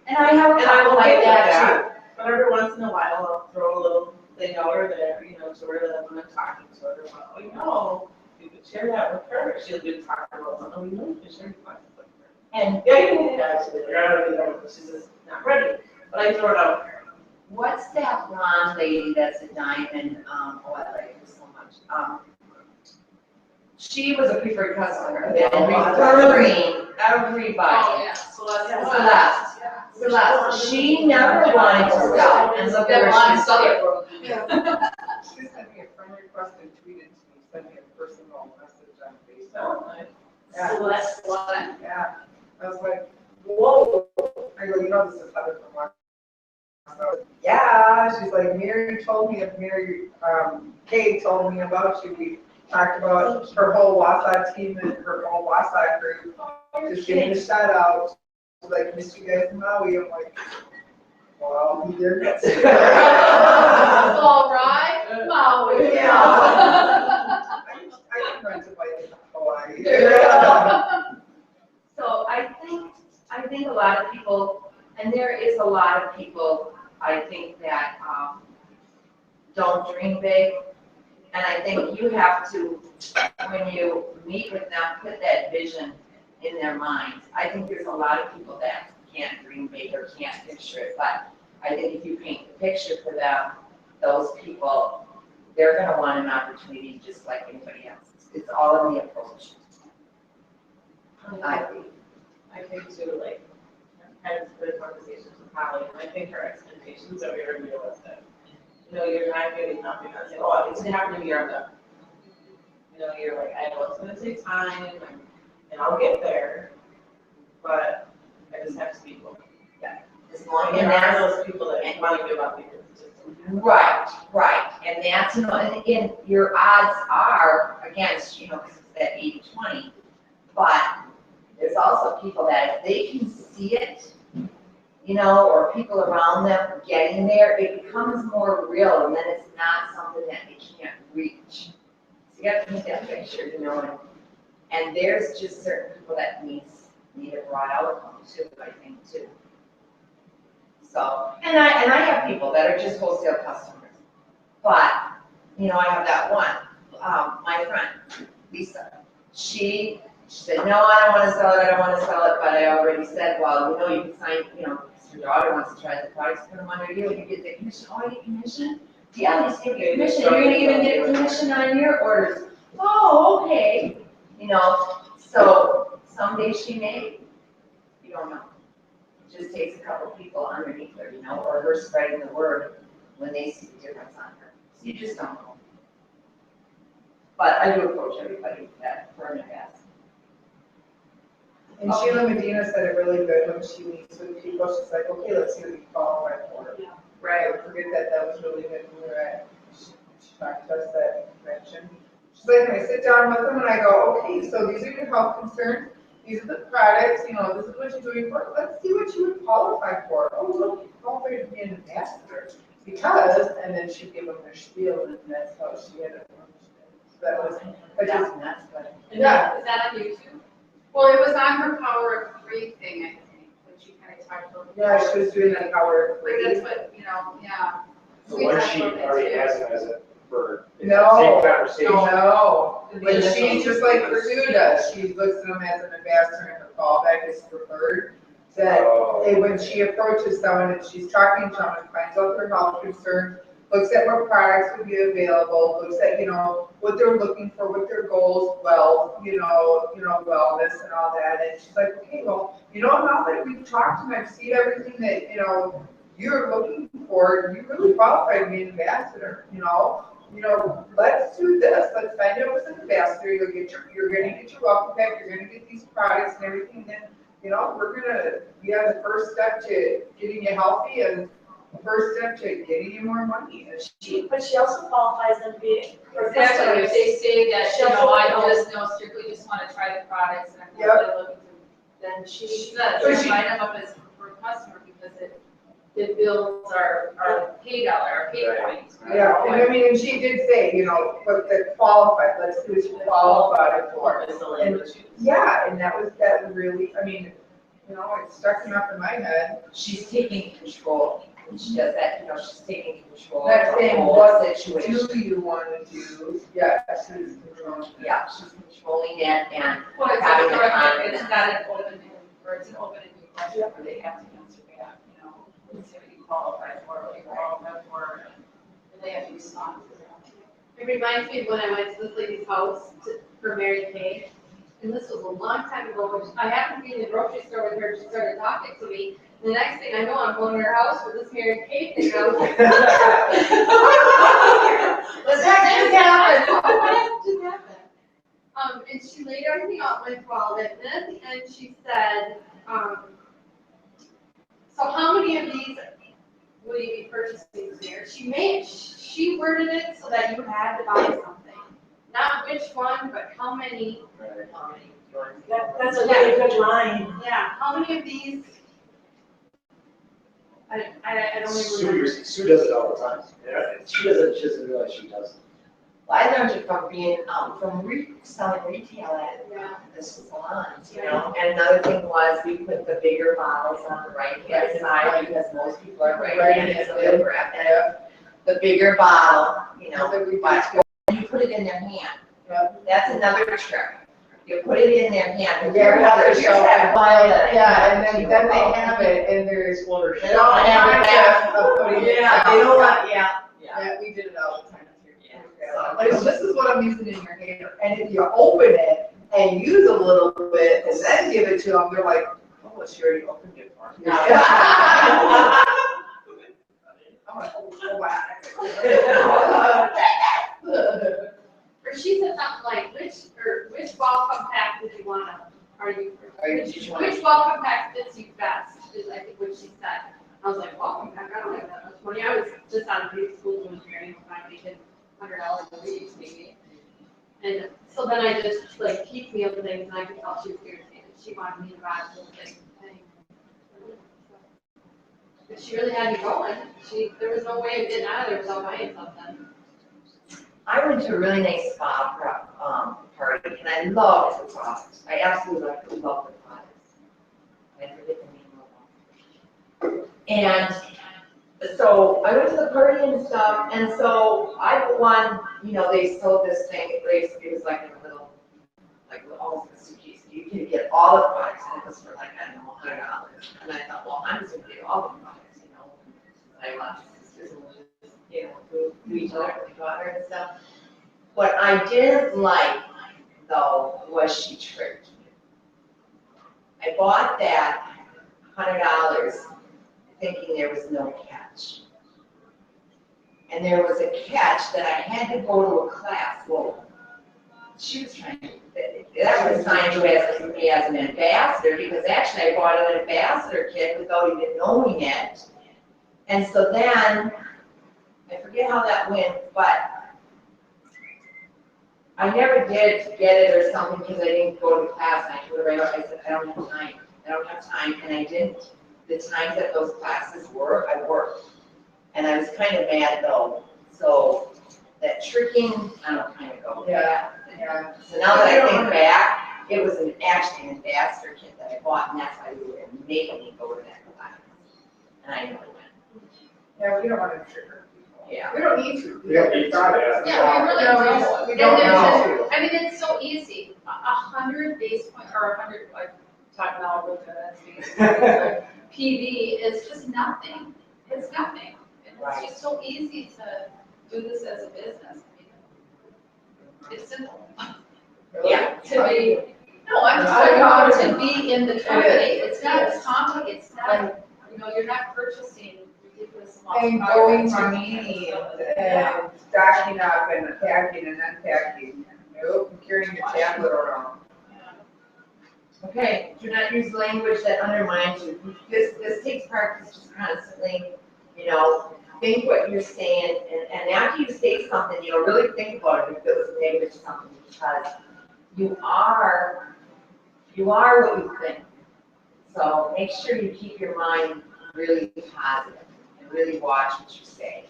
And I have a And I'm couple okay like with that that, but every once in a while, I'll throw a little thing out her there, you know, to her that when I'm talking to her, well, you know, you could share that with her, she'll be talking about something, you know, you can share your pockets with her. And Yeah, you can do that, actually, I don't do that, but she's just not ready, but I throw it out there. what's that blonde lady that's a diamond, oh, I like her so much. She was a preferred customer, then everybody. Oh, yeah, so that's. Celeste. Celeste, she never wanted to sell, and look at That her, blonde she's seller here. broke. She sent me a friend request and tweeted to me, sent me a personal message on Facebook. Yeah. Celeste, what? Yeah, I was like, whoa. I go, you know, this is Heather from Mark. Yeah, she's like, Mary told me, Kay told me about you. We talked about her whole Wausau team and her whole Wausau group. Just giving a shout out. She's like, miss you guys in Maui. I'm like, well, he did. All right, Maui. Yeah. I can rent a bike in Hawaii. So I think a lot of people, and there is a lot of people, I think that, don't dream big. And I think you have to, when you meet with them, put that vision in their minds. I think there's a lot of people that can't dream big or can't picture it, but I think if you paint the picture for them, those people, they're gonna want an opportunity just like anybody else. It's all in the approach. I agree. I think too, like, I've had good conversations with Holly, and I think her expectations are very realistic. You know, you're not getting nothing, I say, oh, it's gonna happen to me, I'm done. You know, you're like, I know it's gonna take time, and I'll get there, but I just have to be able. As long And as there that's are those people that want to give up because it's just. right, and that's, you know, and again, your odds are against, you know, because it's that 80-20, but there's also people that if they can see it, you know, or people around them getting there, it becomes more real, and then it's not something that they can't reach. So you have to make that picture, you know, and there's just certain people that need it brought out too, I think, too. So, and I have people that are just wholesale customers, but, you know, I have that one, my friend, Lisa, she said, no, I don't wanna sell it, but I already said, well, you know, you can sign, you know, if your daughter wants to try the products, put them under you, and you get the commission. Oh, I get commission? Yeah, you get commission, you're gonna even get commission on your orders. Oh, okay, you know, so someday she may, you don't know. It just takes a couple people underneath her, you know, or her spreading the word when they see the difference on her. So you just don't know. But I do approach everybody that for an invest. And Sheila Medina said it really good when she meets with people. She's like, okay, let's see what you qualify for. Yeah. Right, I forget that was really good when we were at, she talked to us at convention. She's like, and I sit down with them and I go, okay, so these are your health concerns. These are the products, you know, this is what you're doing for. Let's see what you would qualify for. Oh, look, you qualify to be an ambassador. Because, and then she gave them their spiel and that's how she had it. So that was, I just, That's good. yeah. Is that on YouTube? Well, it was on her Power of Three thing, I think, when she kind of talked about. Yeah, she was doing that power of Like, three. that's what, you know, yeah. The We one talked she about that already too. has it as a, for, No. same conversation. No, but she, just like Purdue does, she looks at them as an ambassador and her fallback is preferred. That, when she approaches someone and she's talking to someone, finds out their health concern, looks at what products would be available, looks at, you know, what they're looking for, what their goals, well, you know, wellness and all that. And she's like, okay, well, you know, now that we've talked and I've seen everything that, you know, you're looking for, you really qualify to be an ambassador, you know, let's do this, let's sign you up as an ambassador, you're gonna get your welcome pack, you're gonna get these products and everything, and then, you know, we're gonna be on the first step to getting you healthy and the first step to getting you more money. But she also qualifies them to be her Exactly, if customers. they say that, you know, I just know strictly just wanna try the products and I'm not really looking to, then she says, So she- sign them up as her customer because it it builds our pay dollar, our pay Right. points. Yeah, and I mean, and she did say, but the qualified, let's do what you qualified for. Is the language used. Yeah, and that was really, I mean, it stuck enough in my head. She's taking control. When she does that, she's taking control That's of the saying, whole what situation. do you want to do? Yes, who's controlling. Yeah, she's controlling it and Well, it's having the not, confidence. it's not an open, or it's an open ended question where they have to answer back, Let's say what you qualify for, what you qualify for, and they have to respond to that. It reminds me of when I went to this lady's house for Mary Kay, and this was a long time ago, but I happened to be in the grocery store with her, she started talking to me, and the next thing I know, I'm going to her house with this Mary Kay thing, and I was like, Let's that just happen. That just happened. And she laid everything out with all of it, and then at the end, she said, so how many of these will you be purchasing this year? She worded it so that you had to buy something. Not which one, but how many. That's a really good line. Yeah, how many of these? I don't even remember. Sue does it all the time. Yeah, she doesn't realize she does it. Well, I learned it from being, selling retail at Yeah. the salons, And another thing was we put the bigger bottles on the right-hand side because most people are right-handed, so they'll grab that. The bigger bottle, but you put it in their hand. That's another trick. You put it in their hand. Here's that vial that I Yeah, have. and then they have it, and there's, They don't have it back. of putting it Yeah, down. they don't want, yeah. Yeah, we did it all the time too. Yeah. Like, this is what I'm using in your hand, and if you open it and use a little bit and then give it to them, they're like, oh, she already opened it for me. I'm like, oh, wow. Or she said something like, which welcome pack did you want to, which welcome pack fits you best, is I think what she said. I was like, welcome pack, I don't have that much money. I was just out of beauty school doing training, I'm making $100 a week maybe. And so then I just like piecemeal things, and I could tell she was irritated. She wanted me to buy the whole thing. But she really had me going. There was no way of getting out of there without buying something. I went to a really nice spa party, and I loved the products. I absolutely love the products. I forget the name of them. And so I went to the party and stuff, and so I won, they sold this thing, it was like a little, almost a suitcase. You could get all the products, and it was for like, I don't know, $100. And I thought, well, I'm just gonna get all the products, I love sisters, and we'll just, do each other, daughter and stuff. What I didn't like, though, was she tricked me. I bought that $100 thinking there was no catch. And there was a catch that I had to go to a class. Well, she was trying to, that was assigned to me as an ambassador, because actually I bought an ambassador kit without even knowing it. And so then, I forget how that went, but I never did get it or something because I didn't go to class, and I told her right away, I said, I don't have time, and I didn't. The times that those classes were, I worked. And I was kind of mad though, so that tricking, I don't kind of go with that. Yeah. So now that I think back, it was actually an ambassador kit that I bought, and that's why we were making me go to that class. And I never went. Yeah, we don't want to trigger people. Yeah. We don't need to. We don't need to, Yeah, we really No, don't. we And don't there's know. I mean, it's so easy. 100 base point, or 100, like, talking about with the PV is just nothing. It's nothing. And it's just so easy to do this as a business. I mean, it's simple. Yeah. To be, no, I'm just talking about to be in the company. It's not complicated. It's not, you're not purchasing ridiculous amounts of And products. going to meetings and stocking up and packing and unpacking. Nope, carrying your tablet around. Okay, do not use language that undermines you. This takes practice just constantly, think what you're saying, and after you say something, really think about it if it was negative to something, because you are what you think. So make sure you keep your mind really positive. and really watch what you say.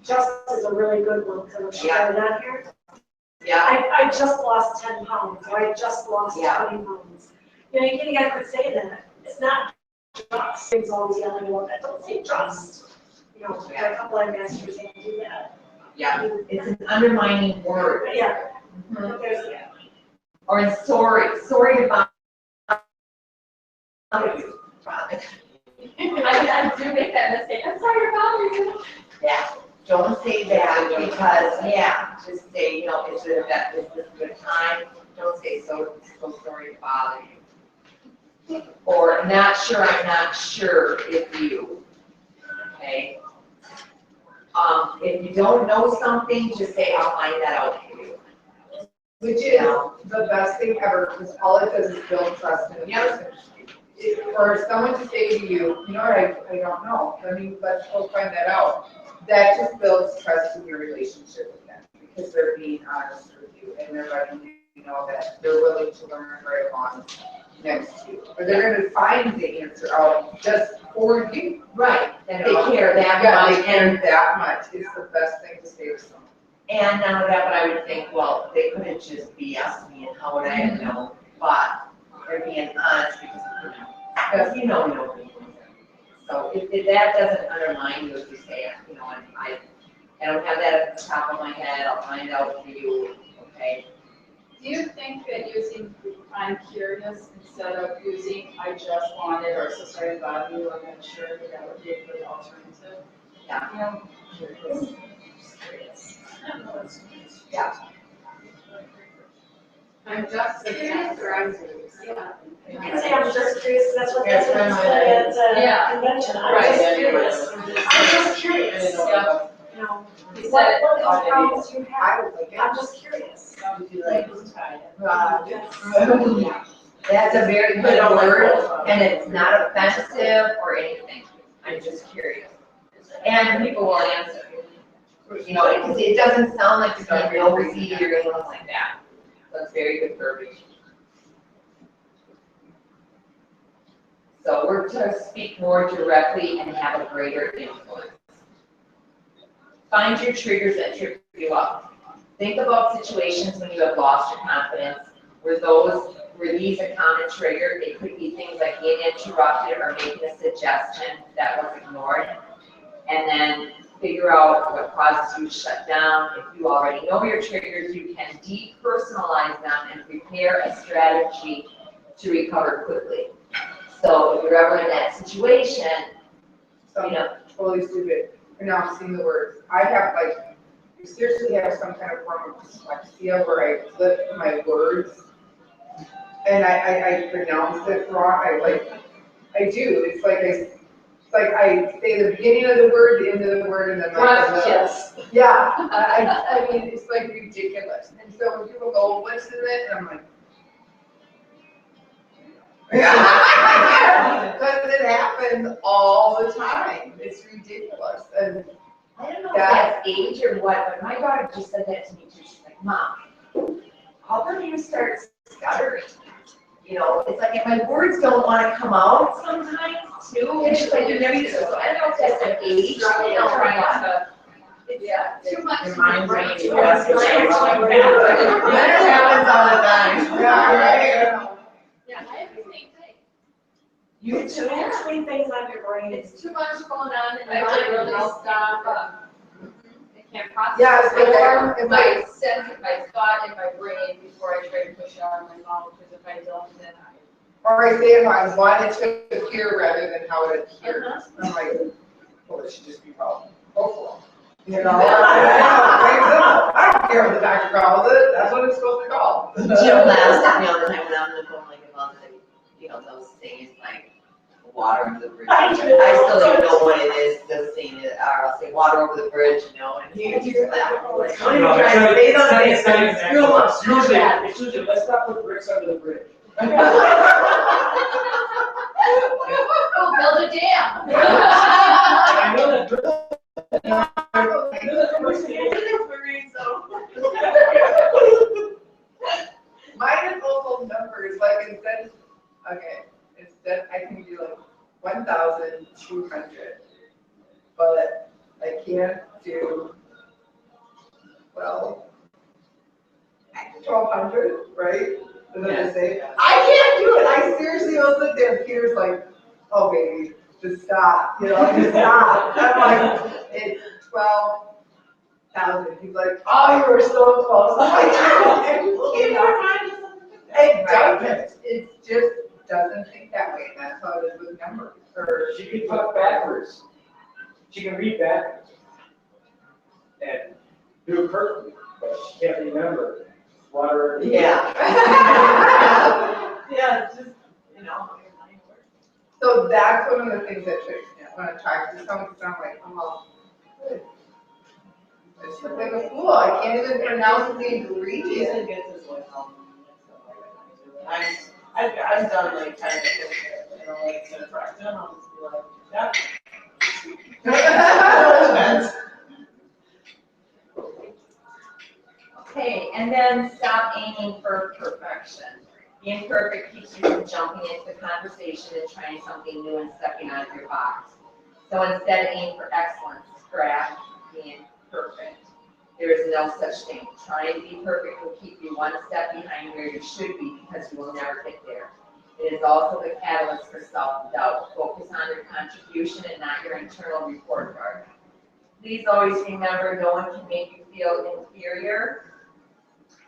Just is a really good one, because she's Yeah. not here. Yeah, I just lost 10 pounds, or I just lost Yeah. 20 pounds. You know, you can't quit saying that. It's not just. Things always yelling about that. Don't say just. You know, there are a couple of masters that do that. yeah, it's an undermining word. But yeah, Mhm. there's, yeah. Or in sorry about you. I do make that mistake, I'm sorry about you. Yeah, don't say that because, yeah, just say, you know, is this a good time? Don't say so sorry to bother you. Or I'm not sure if you, okay? If you don't know something, just say, I'll find that out for you. Which is the best thing ever, because all it does is build trust in a person. For someone to say to you, you know what, I don't know, let's go find that out. That just builds trust in your relationship with them, because they're being honest with you, and they're letting you know that they're willing to learn right along next to you. Or they're gonna find the answer out just for you. Right, and they You know? care that Yeah, much. they care that much, it's the best thing to say to someone. And not only that, but I would think, well, they couldn't just BS me, and how would I have known? But they're being honest because you know me. So if that doesn't undermine you, if you say, you know, I don't have that at the top of my head, I'll find out for you, okay? Do you think that using I'm curious instead of using I just wanted or so sorry about you, I'm not sure that would be a good alternative? Yeah. Just curious. Yeah. I'm just curious, or I'm, yeah. You can say I'm just curious, that's what Yeah, it's Yeah. a convention, I'm Right, just yeah, curious. I'm just curious, Yeah. you know, You what said it. those problems you have, I would like it. I'm just curious. Would you like to try That's a very good word, and it's not offensive or anything. I'm just curious. And people will answer. You know, because it doesn't sound like you're being nosy or anything like that. So it's very good verbiage. So we're to speak more directly and have a greater influence. Find your triggers that trip you up. Think about situations when you have lost your confidence. Were these a common trigger? It could be things like being interrupted or making a suggestion that was ignored. And then figure out what causes you to shut down. If you already know your triggers, you can depersonalize them and prepare a strategy to recover quickly. So if you're ever in that situation, you know. Totally stupid, and now I'm seeing the words. I have I seriously have some kind of form of dyslexia where I flip my words and I pronounce it wrong. I do. It's like I say the beginning of the word, the end of the word, and then Yes. Yeah, I mean, it's like ridiculous. And so when people go, what's in it? And I'm like, because it happens all the time. It's ridiculous. And I don't know if that's age or what, but my daughter just said that to me too. She's like, Mom, how come you start stuttering? You know, it's like if my words don't want to come out sometimes too. And she's like, you never used to. So I don't know if that's an age. You know, trying to. Yeah, too much. Your mind's running too too fast. fast. That happens all the time. Yeah, right. Yeah, I have the same thing. You Too many things on your brain. It's too much going on in I my have to mind, really and I'll stop. I can't process. Yeah, it's like Or if my sense of my thought in my brain before I try to push it on my mouth, because if I don't, then Or I say it how I want it to appear rather than how it appears. I'm like, well, it should just be called hopeful. You know? I don't care what the doctor calls it, that's what it's supposed to be called. Jim laughs at me all the time when I'm on the phone, like about the, you know, those things like water under the bridge. I still don't know what it is, those things, or I'll say water over the bridge, you know, and he just laughs. Like, don't even try to say those things. It's usually, let's not put bricks under the bridge. oh, build a dam. I know that. Mine is also numbers, like instead I can do like 1,200. can't do, well, 1,200, right? And then they say, I can't do it, I seriously will sit there, Peter's like, oh baby, just stop, just stop. I'm like, it's 12,000, he's like, oh, you were so close. I'm like, it doesn't, it just doesn't think that way, and that's how it is with numbers, or. She can talk backwards. She can read backwards. And do it perfectly, but she can't remember water. Yeah. Yeah, it's just, So that's one of the things that tricks me up when I try to someone, because I'm like, oh, good. I just look like a fool, I can't even pronounce the ingredients. Jason gets his voice home. I've done like kind of, like to correct him, I'll just be like, yeah. Okay, and then stop aiming for perfection. Being perfect keeps you from jumping into the conversation and trying something new and stepping out of your box. So instead, aim for excellence. Scrap being perfect. There is no such thing. Trying to be perfect will keep you one step behind where you should be because you will never get there. It is also the catalyst for self-doubt. Focus on your contribution and not your internal report card. Please always remember no one can make you feel inferior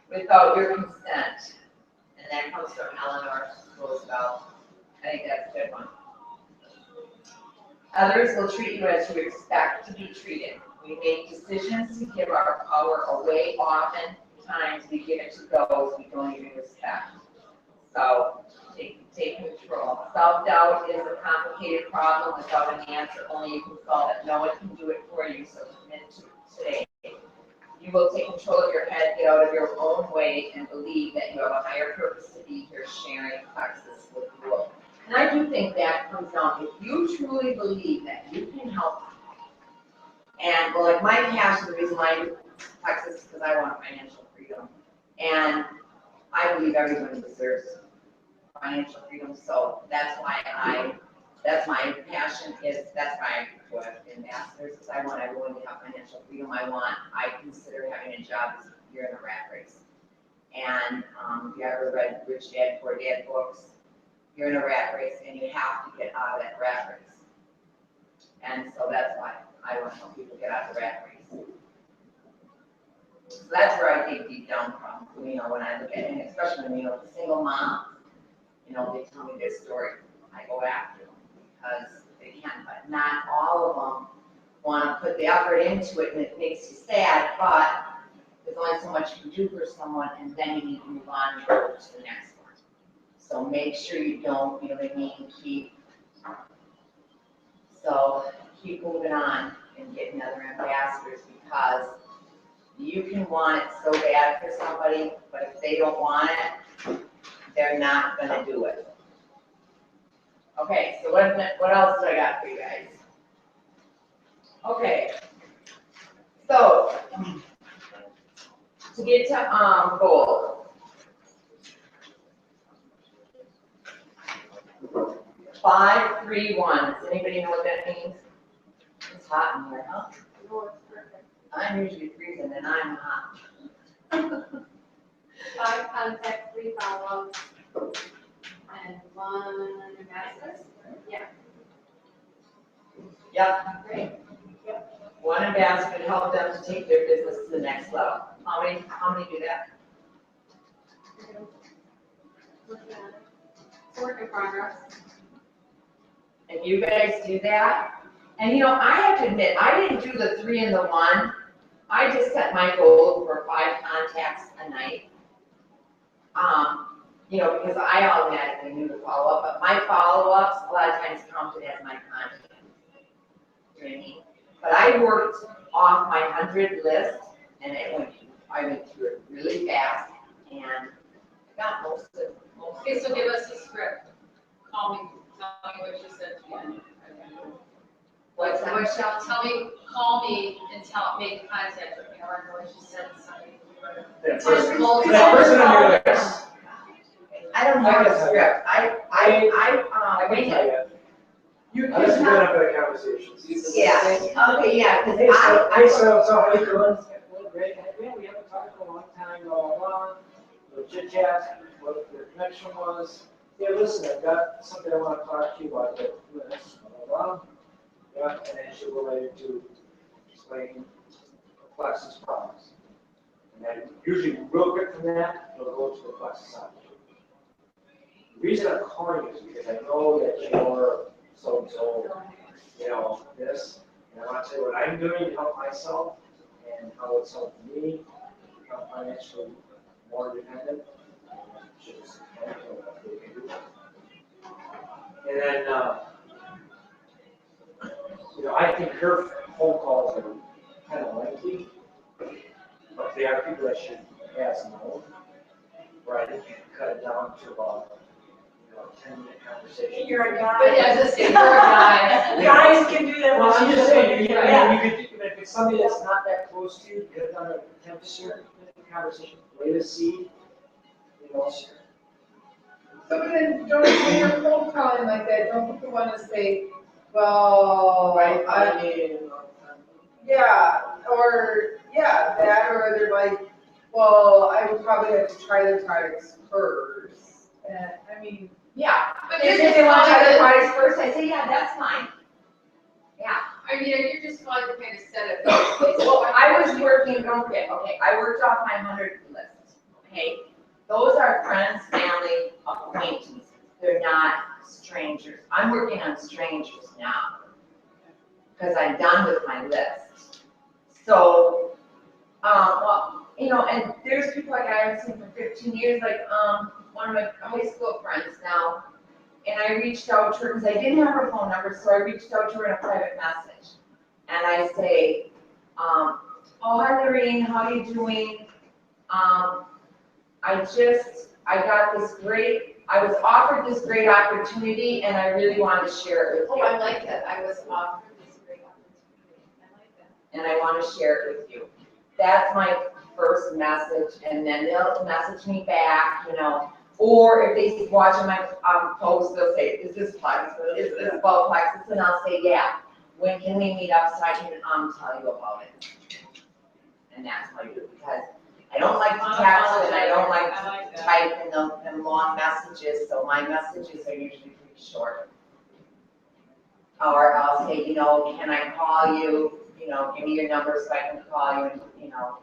without your consent. And that comes from Eleanor Roosevelt. I think that's a good one. Others will treat you as you expect to be treated. We make decisions to give our power away. Oftentimes we give it to those we don't even respect. So take control. Self-doubt is a complicated problem without an answer. Only you can solve it. No one can do it for you, so commit to today. You will take control of your head, get out of your own way, and believe that you have a higher purpose to be here sharing Texas with the world. And I do think that comes down, if you truly believe that you can help, and well, like my passion, the reason why I do Texas is because I want financial freedom. And I believe everyone deserves financial freedom, so that's why that's my passion that's why I put ambassadors, because I want everyone to have financial freedom. I consider having a job as you're in a rat race. And if you ever read Rich Dad, Poor Dad books, you're in a rat race and you have to get out of that rat race. And so that's why I want to help people get out of the rat race. So that's where I think deep down from, when I look at it, and especially when, the single mom, they tell me their story, I go after them because they can, but not all of them want to put the effort into it, and it makes you sad, but there's only so much you can do for someone, and then you need to move on and go to the next one. So make sure you don't really keep moving on and getting other ambassadors, because you can want it so bad for somebody, but if they don't want it, they're not going to do it. Okay, so what else do I got for you guys? Okay, so to get to goal. 5-3-1. Does anybody know what that means? It's hot in here, huh? I'm usually freezing and I'm hot. 5 contacts, 3 follow-ups, and 1 ambassador? Yeah. Yep, great. One ambassador to help them to take their business to the next level. How many do that? Work in progress. If you guys do that, and I have to admit, I didn't do the 3 and the 1. I just set my goal for 5 contacts a night. Because I automatically knew to follow up, but my follow-ups a lot of times counted as my contact. You know what I mean? But I worked off my 100 list, and I went through it really fast, and I got most of it. Okay, so give us a script. Tell me what you said to me. What's that? Michelle, call me and make contact with me. I want to know what you said to somebody. That Just person multiple- on your list. I don't have a script. I I wing can tell it. you. You I just can been have, up at conversations. Yeah, okay, yeah, because Hey, so, I, so how you doing? Well, great. Yeah, we haven't talked in a long time, blah, blah, blah. Little chit chat, what the connection was. Yeah, listen, I've got something I want to talk to you about, that, blah, blah, blah. Yeah, and then she'll go right into explaining Plexus problems. And then usually real quick from that, we'll go to the Plexus side. The reason I'm calling you is because I know that you're so, you know, this, and I want to tell you what I'm doing to help myself and how it's helped me become financially more independent. Just kind of what we can do. And then, you know, I think her phone calls are kind of lengthy, but they are people that she has known, where I think you can cut it down to about, you know, 10-minute conversation. You're a guy. But yeah, just if you're a guy. Guys can do that. Well, I'm just saying, you Yeah. could, if it's somebody that's not that close to you, you could have done a 10-minute conversation, lay the seed, you know. so then, don't, when you're cold calling like that, don't people want to say, well, yeah, or, yeah, that, or they're like, well, I would probably have to try the products first. And, I mean, yeah, But if you're they just want to try wanting the to, products first, I say, yeah, that's fine. Yeah, I mean, you're just wanting to kind of set it. well, I was working, don't forget, okay, I worked off my 100 list, okay? Those are friends, family, acquaintances, they're not strangers. I'm working on strangers now, because I'm done with my list. So, well, you know, and there's people like I haven't seen for 15 years, like, one of my high school friends now, and I reached out to her, because I didn't have her phone number, so I reached out to her in a private message. And I say, oh, hi Lorraine, how you doing? I got this great, I was offered this great opportunity, and I really wanted to share it with Oh, you. I like that. I was offered this great opportunity. I like that. And I want to share it with you. That's my first message, and then they'll message me back, you know. Or if they watch my post, they'll say, is this Plexus? Is this about Plexus? And I'll say, yeah. When can we meet up so I can tell you about it? And that's how I do it, because I don't like to text and I don't like I like to that. type in long messages, so my messages are usually pretty short. Or I'll say, you know, can I call you? You know, give me your number so I can call you, and, you know.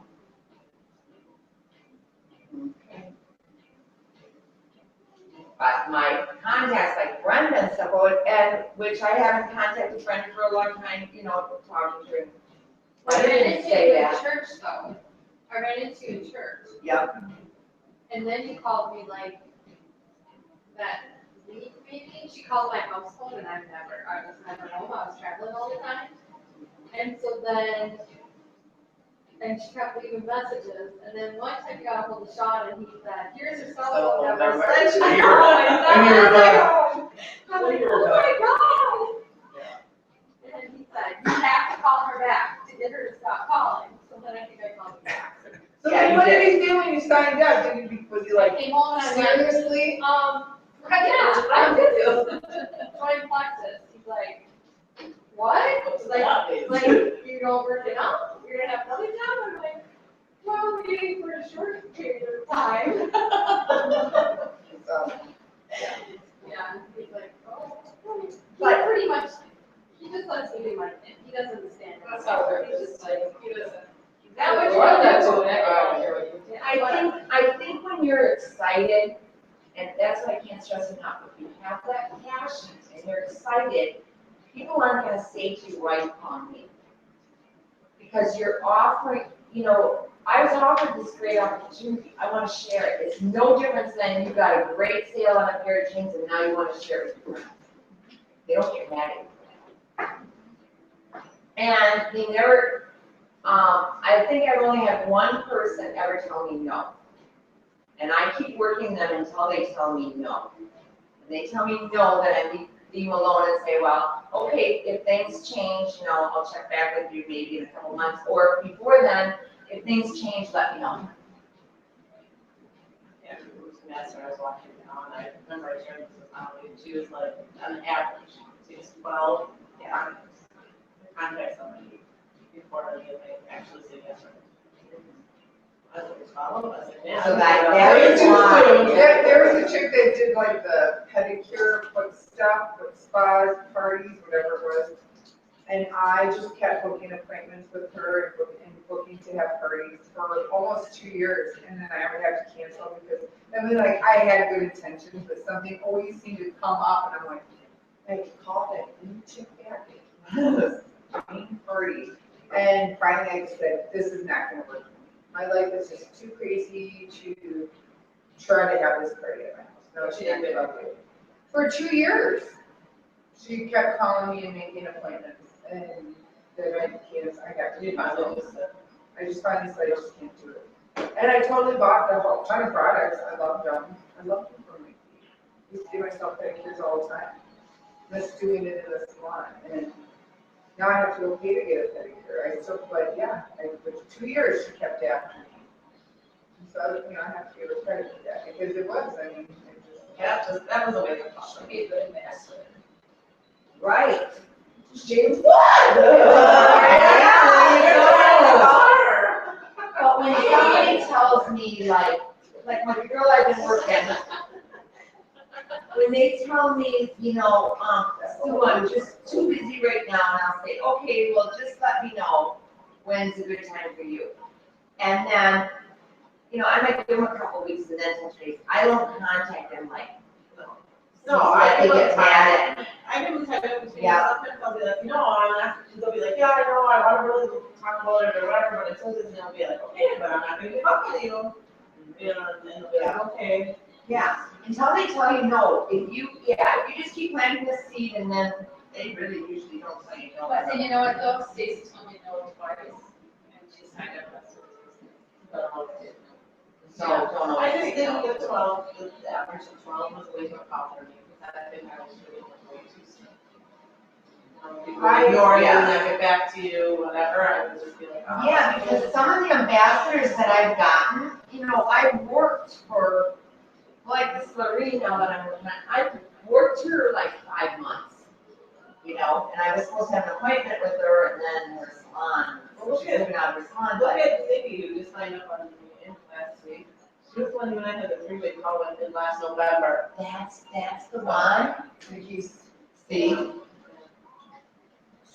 But my contacts like Brenda and stuff, and which I haven't contacted Brenda for a long time, you know, talking to her. I I ran didn't into say you in that. church though. I ran into you in church. Yep. And then you called me like that week maybe. She called my house phone and I was never home. I was traveling all the time. And so then, and she kept leaving messages. And then one time you got a hold of Sean and he said, here's your cell phone number. So then she And you called were- my and cell you were phone. done. I'm like, And you were oh done. my God. And then he said, you have to call her back to get her to stop calling. So then I think I called him back. so Yeah, then you what did. did he do when you signed up? Was he I like, came home and I went, seriously? yeah, I'm with you. Join Plexus. He's like, what? It's like, you don't work it out? You're gonna have another job? I'm like, well, maybe for a short period of time. Yeah, he's like, oh. But pretty much, he just lets me do my thing. He doesn't understand. That's how it works. It's just like, he doesn't. That Well, what that's you're what doing. I think when you're excited, and that's what I can't stress enough, if you have that passion and you're excited, people aren't gonna say to you, right, on me. Because you're offering, you know, I was offered this great opportunity, I wanna share it. It's no difference than you got a great sale on a pair of jeans and now you wanna share it with your friends. They don't get mad at you. And they never, I think I've only had one person ever tell me no. And I keep working them until they tell me no. And they tell me no, then I leave them alone and say, well, okay, if things change, you know, I'll check back with you maybe in a couple months. Or before then, if things change, let me know. Yeah, it was a mess when I was walking down, I remember I shared this with Holly, and she was like, on average, she least 12 contact somebody before they actually say yes or no. I think it's 12, I said, yeah. So that There is was why. there was a chick that did like the pedicure, foot stuff, foot spas, parties, whatever it was. And I just kept booking appointments with her and booking to have parties for almost 2 years. And then I would have to cancel because, I mean, like, I had good intentions, but something always seemed to come up and I'm like, I called that new chick back. Party. And finally I just said, this is not gonna work. My life is just too crazy to try to have this party at my house. No, she didn't give up. For 2 years. She kept calling me and making appointments, and then I can't, I got to finally just said, I just finally said, I just can't do it. And I totally bought the whole ton of products, I love them for my feet. I used to do myself pedicures all the time. Miss doing it in the salon, and now I have to go pay to get a pedicure. I still, but yeah, for 2 years she kept after me. So, you know, I have to give her credit for that, because it was, I mean, it just. Yeah, that was a wake up call, to be a good ambassador. Right. James. But when somebody tells me like my girl I've been working, when they tell me, you know, Sue, I'm just too busy right now, and I'll say, okay, well, just let me know when's a good time for you. And then, you know, I might give them a couple weeks and then touch base. I don't contact them like, No, I I get get mad at. I can type it between Yeah. sometimes I'll be like, you know, they'll be like, yeah, I know, I want to really talk about it or whatever, but until this, and I'll be like, okay, but I'm not gonna give up with you. You know, and they'll be like, okay. Yeah, until they tell you no, if you just keep planting the seed and then they really usually don't tell you no. But, and you know what though, Stacy told me no twice, and she signed up as a. So don't always I just say think no. the 12, the average of 12 was way too hot for me, because I think I was really way too soon. Ignore you, and I get back to you, whatever, I would just be like, oh. Yeah, because some of the ambassadors that I've gotten, you know, I've worked for, like this Lorena that I'm working on, I've worked her like 5 months, you know, and I was supposed to have an appointment with her and then her salon, so she's moving out of her salon, Look but at Ziggy, who just signed up on the in last week. She was the one who I had the 3-way call with in last November. that's the one. See?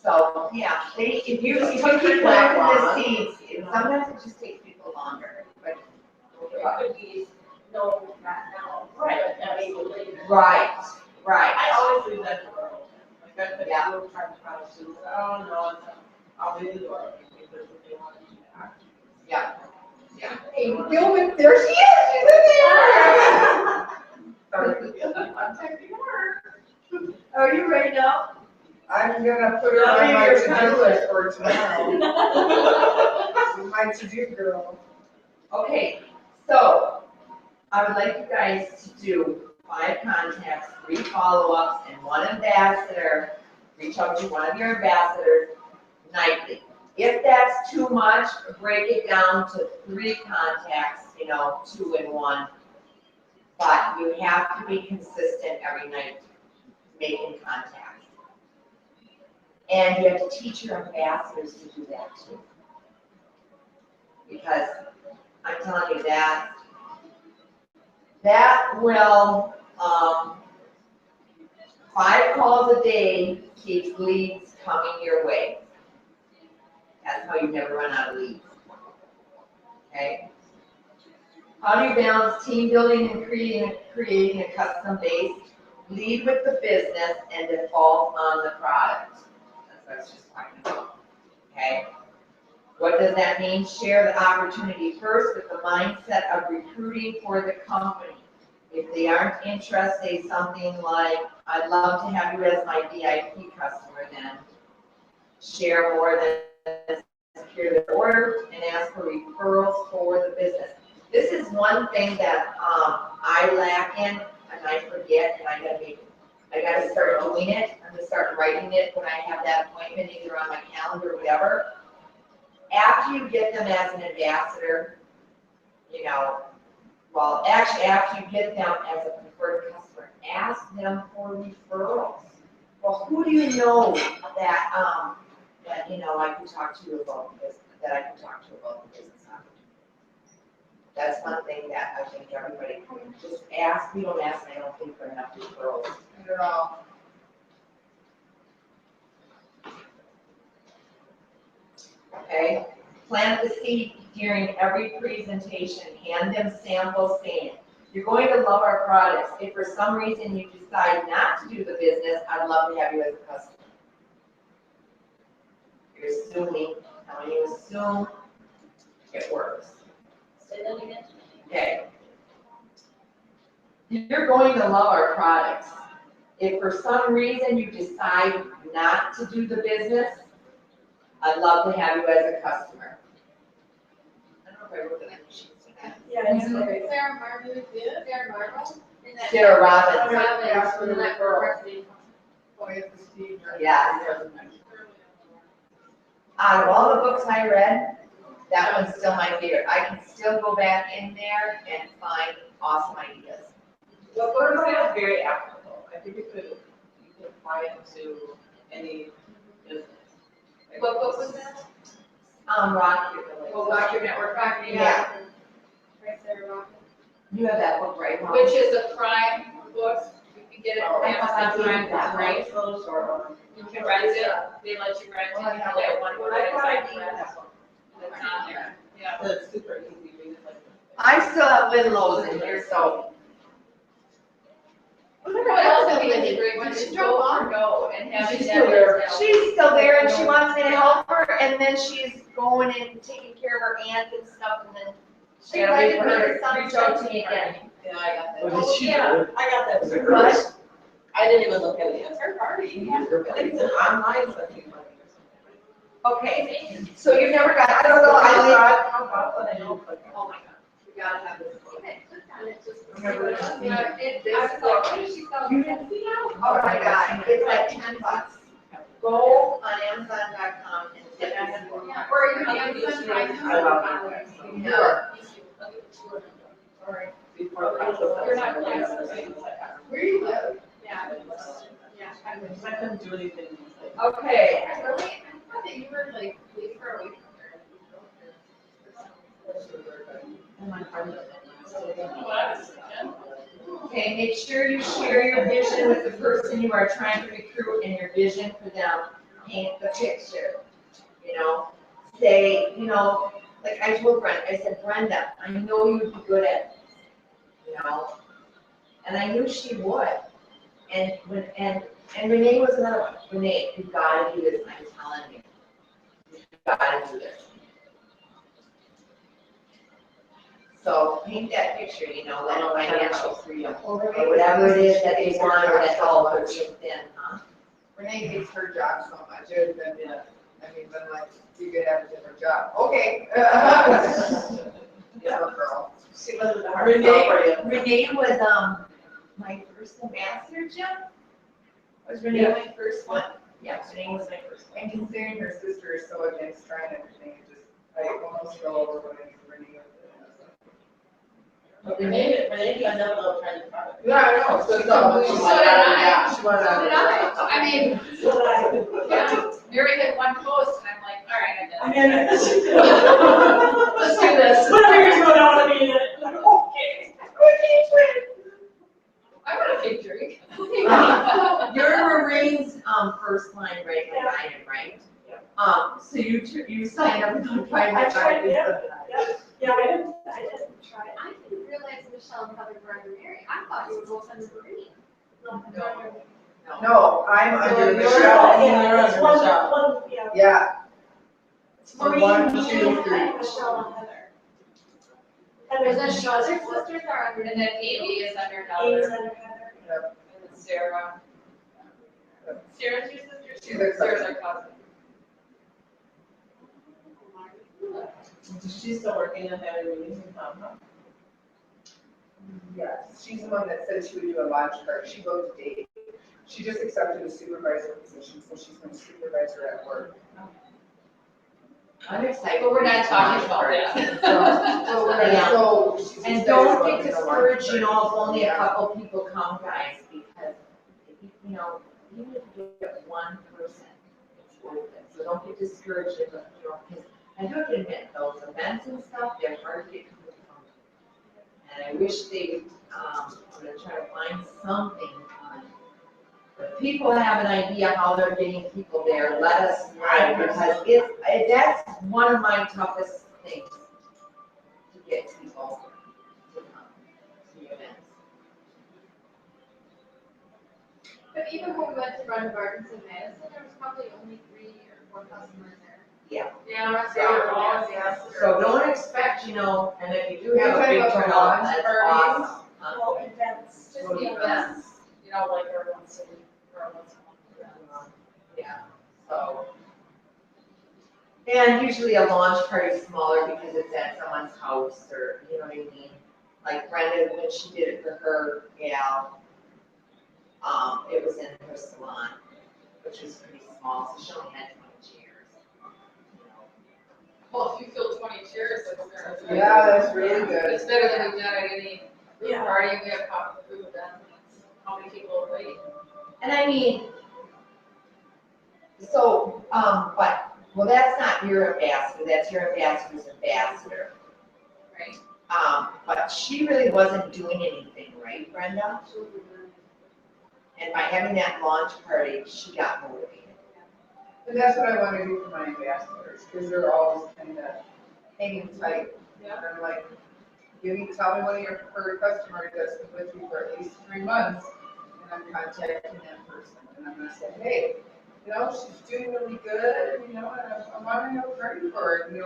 So, yeah, if you keep planting the seeds, sometimes it just takes people longer, but. It could be, no, not now. Right. But maybe later. Right. I always leave that door open. Like, I Yeah. people trying to find shoes, oh, no, I'll leave the door open, because if they want to do that. Yeah. Hey, Gilman, there she is, she's in there. Sorry. I'm texting her. Are you ready now? I'm gonna put her on my to-do list for tomorrow. She's my to-do girl. Okay, so I would like you guys to do 5 contacts, 3 follow-ups, and 1 ambassador. Reach out to one of your ambassadors nightly. If that's too much, break it down to 3 contacts, you know, 2 and 1. But you have to be consistent every night making contacts. And you have to teach your ambassadors to do that too. Because I'm telling you that will, 5 calls a day keeps leads coming your way. That's how you never run out of leads. Okay? How do you balance team building and creating a custom base? Lead with the business and default on the product. That's what I was just talking about. Okay? What does that mean? Share the opportunity first with the mindset of recruiting for the company. If they aren't interested, say something like, I'd love to have you as my VIP customer, then share more than secure the order and ask for referrals for the business. This is one thing that I lack in and I forget, and I gotta start doing it. I'm gonna start writing it when I have that appointment, either on my calendar or whatever. After you get them as an ambassador, you know, well, actually, after you get them as a preferred customer, ask them for referrals. Well, who do you know that, that, you know, I can talk to you about this, that I can talk to about the business opportunity? That's one thing that I think everybody, just ask, we don't ask, I don't think for enough referrals. I don't know. Okay? Plant the seed during every presentation, hand them samples saying, you're going to love our products. If for some reason you decide not to do the business, I'd love to have you as a customer. You're assuming, now when you assume, it works. Say that again. Okay. You're going to love our products. If for some reason you decide not to do the business, I'd love to have you as a customer. I don't know if I wrote that in the sheet. Yeah, it's okay. Sarah Marble, Sarah Marble? in that- Sarah Robbins. Robbins, in that marketing. Yeah. Out of all the books I read, that one's still my favorite. I can still go back in there and find awesome ideas. Well, what was that? Very applicable. I think you could apply it to any business. What book was that? Rock Your Village. Oh, Rock Your Network Marketing. Yeah. Right, Sarah Robbins. You have that book, right, Mom? Which is a Prime book, you can get it Oh, from Amazon Prime, it's that great. It's a little short one. You can rent it, they let you rent it, you can get one word at a time. It's on there, yeah. It's super easy. Read it like this. I still have Lynn Lowe's in here, so. What else would be a great one, is go or go and have it. She's still there. She's still there and she wants me to help her, and then she's going and taking care of her aunt and stuff, and then she Yeah, invited we me heard- to some reach out to stuff me again. Yeah, I got that. What did she do? Yeah, I got that. Was it Right. good? I didn't even look at it. It's her party. I think it's an online something. Okay, so you've never got, I don't know, I How about that? I know, but- oh my God, we gotta have this book. Okay, click on it, just. Never Yeah, seen it- I was like, what is she selling? Oh my God, it's at $10. Go on Amazon.com and get it. Or you can Amazon Prime. I love that. Yeah. Or, Before the You're not playing. Where do you live? yeah, yeah. I couldn't do anything. Okay, I thought that you were like, leave for a week. And my friend does okay, make sure you share your vision with the person you are trying to recruit and your vision for them. Paint the picture, you know? Say, you know, like I told Brenda, I said, Brenda, I know you'd be good at this, you know? And I knew she would. And Renee was another one. Renee, you gotta do this, I'm telling you. You gotta do this. So paint that picture, you know, that financial freedom, or whatever it is that they want, or that all puts within, huh? Renee hates her job so much, it would have been, I mean, then like, you could have a different job, okay. Yeah. Poor girl. She wasn't the hard sell for you. Renee was, my first ambassador, Jim? Was Renee my first one? Yeah, Renee was my first one. And considering her sister is so against trying everything, it just, I almost fell over when I Renee was But Renee got double up trying to product. Yeah, I know, so, So did I. She wanted So did I. to. I mean, yeah, Mary had one post, and I'm like, all right, I did. I mean, Let's do this. whatever you're doing, I want to be in it. Like, okay. I want a big drink. You're Marine's, first line, right, like I am, right? So you signed up without trying I to tried, do yeah. something. Yeah, I didn't try it. I didn't realize Michelle and Heather were under Mary. I thought you were both under Marie. No, I'm under you're Michelle. Yeah, It's you're one, under one, yeah. Yeah, It's So Marie, 1, me, 2, 3. and Michelle and Heather. And Heather's then Michelle's other sister. sisters are under, and then Amy is under Amy's Heather. under Heather. And then Sarah. Sarah's your sister? She's our cousin. Sarah's our cousin. She's still working at having meetings in town, huh? yeah, she's the one that said she would do a launch card, she goes to date. She just accepted a supervisor position, so she's gonna supervise her at work. I'm excited. But we're not talking about that. So we're gonna go. she's And excited don't about get doing a launch discouraged, you know, if card. only a Yeah. couple people come, guys, because, you know, even if you get one person, it's worth it. So don't get discouraged if, because I do have to admit, those events and stuff, they're hard to get people to come to. And I wish they, I'm gonna try to find something on, if people have an idea how they're getting people there, let us know, because that's one of my toughest things, to get people to come to events. But even when we went to Run Gardens in Madison, there was probably only 3 or 4 customers there. Yeah. Yeah, that's So don't expect, and if you do have a big You're talking about the turnout, launch that's parties? awesome. Well, events, just the events, like every once a week, or once a month. Yeah, so. And usually a launch party is smaller because it's at someone's house or, you know what I mean? Like Brenda, when she did it for her gal, it was in her salon, which was pretty small, so she only had 20 chairs. Well, if you fill 20 chairs, that's very. Yeah, that's really good. It's better than we've done at any group Yeah. party, we have coffee food with them, how many people are waiting. And I mean, so, well, that's not your ambassador, that's your ambassador's ambassador. Right. But she really wasn't doing anything, right, Brenda? And by having that launch party, she got motivated. And that's what I want to do for my ambassadors, because they're always kind of hanging tight. Yeah. And I'm like, tell me one of your preferred customers that's been with you for at least 3 months, and I'm contacting that person, and I'm gonna say, hey, she's doing really good, and I want to know credit for it, and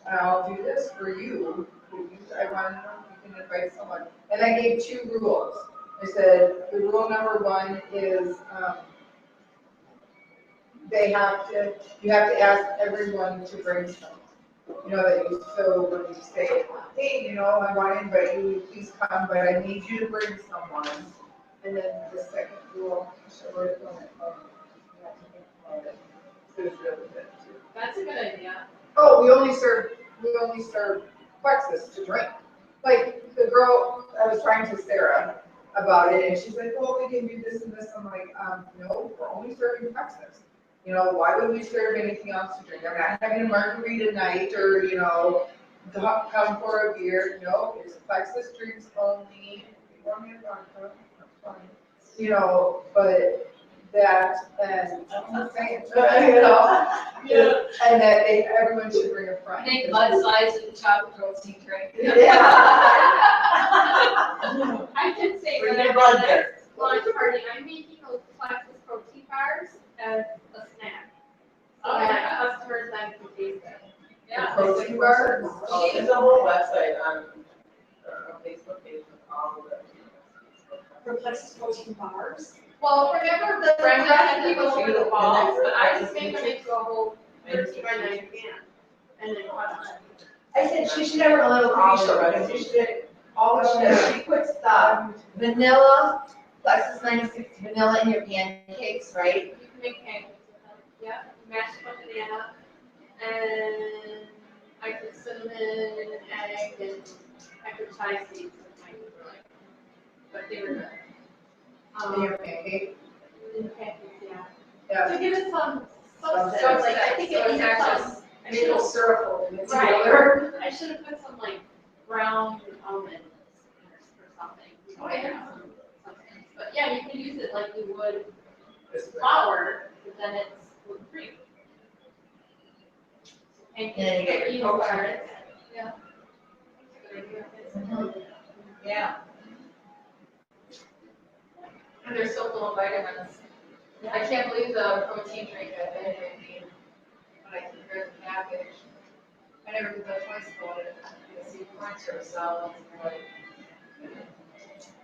I'll do this for you. I want to know if you can invite someone. And I gave 2 rules. I said, the rule number 1 is, you have to ask everyone to bring someone. So when you say, hey, I want to invite you, please come, but I need you to bring someone. And then the second rule, so we're going to really good too. That's a good idea. Oh, we only serve Plexus to drink. Like the girl, I was trying to Sarah about it, and she's like, well, we can do this and this. I'm like, no, we're only serving Plexus. Why would we serve anything else to drink? I'm not having a margarita night or, come for a beer. No, it's Plexus drinks only. If you want me to vodka, that's fine. But that, and I'm just saying, and that everyone should bring a friend. Make mud slides and chocolate protein drink. I can say Bring for your the blood next launch party, I'm making those Plexus protein bars as a snack. So Oh, that yeah. customers then can taste it. Yeah. Protein bars. There's a whole website on a Facebook page with all of the. For Plexus protein bars. Well, remember the Brenda had recipe was for the the balls, but I just next- make them into a whole 13 by 9 can. And then cut them. I said she should have her little t-shirt, because she should, all she does, she puts the vanilla, Plexus 96 vanilla in your pancakes, right? You can make pancakes with them. Yeah, mashed up banana, and I put cinnamon and egg, and I put chia seeds with my like. But they were good. In your pancake. In pancakes, yeah. Yeah. To give it some Substance. substance, like I think it So it's needed actually- some. Maple syrup holding it Right. together. I should have put some like ground almonds or something. Oh, yeah. Some substance. But yeah, you can use it like you would This way. flour, but then it's gluten free. And then you get your Peanut protein. butter. Yeah. Good idea. Yeah. And they're so full of vitamins. I can't believe the protein drink I've been drinking when I compare the package. I never did that twice about it. I see points or salads and like,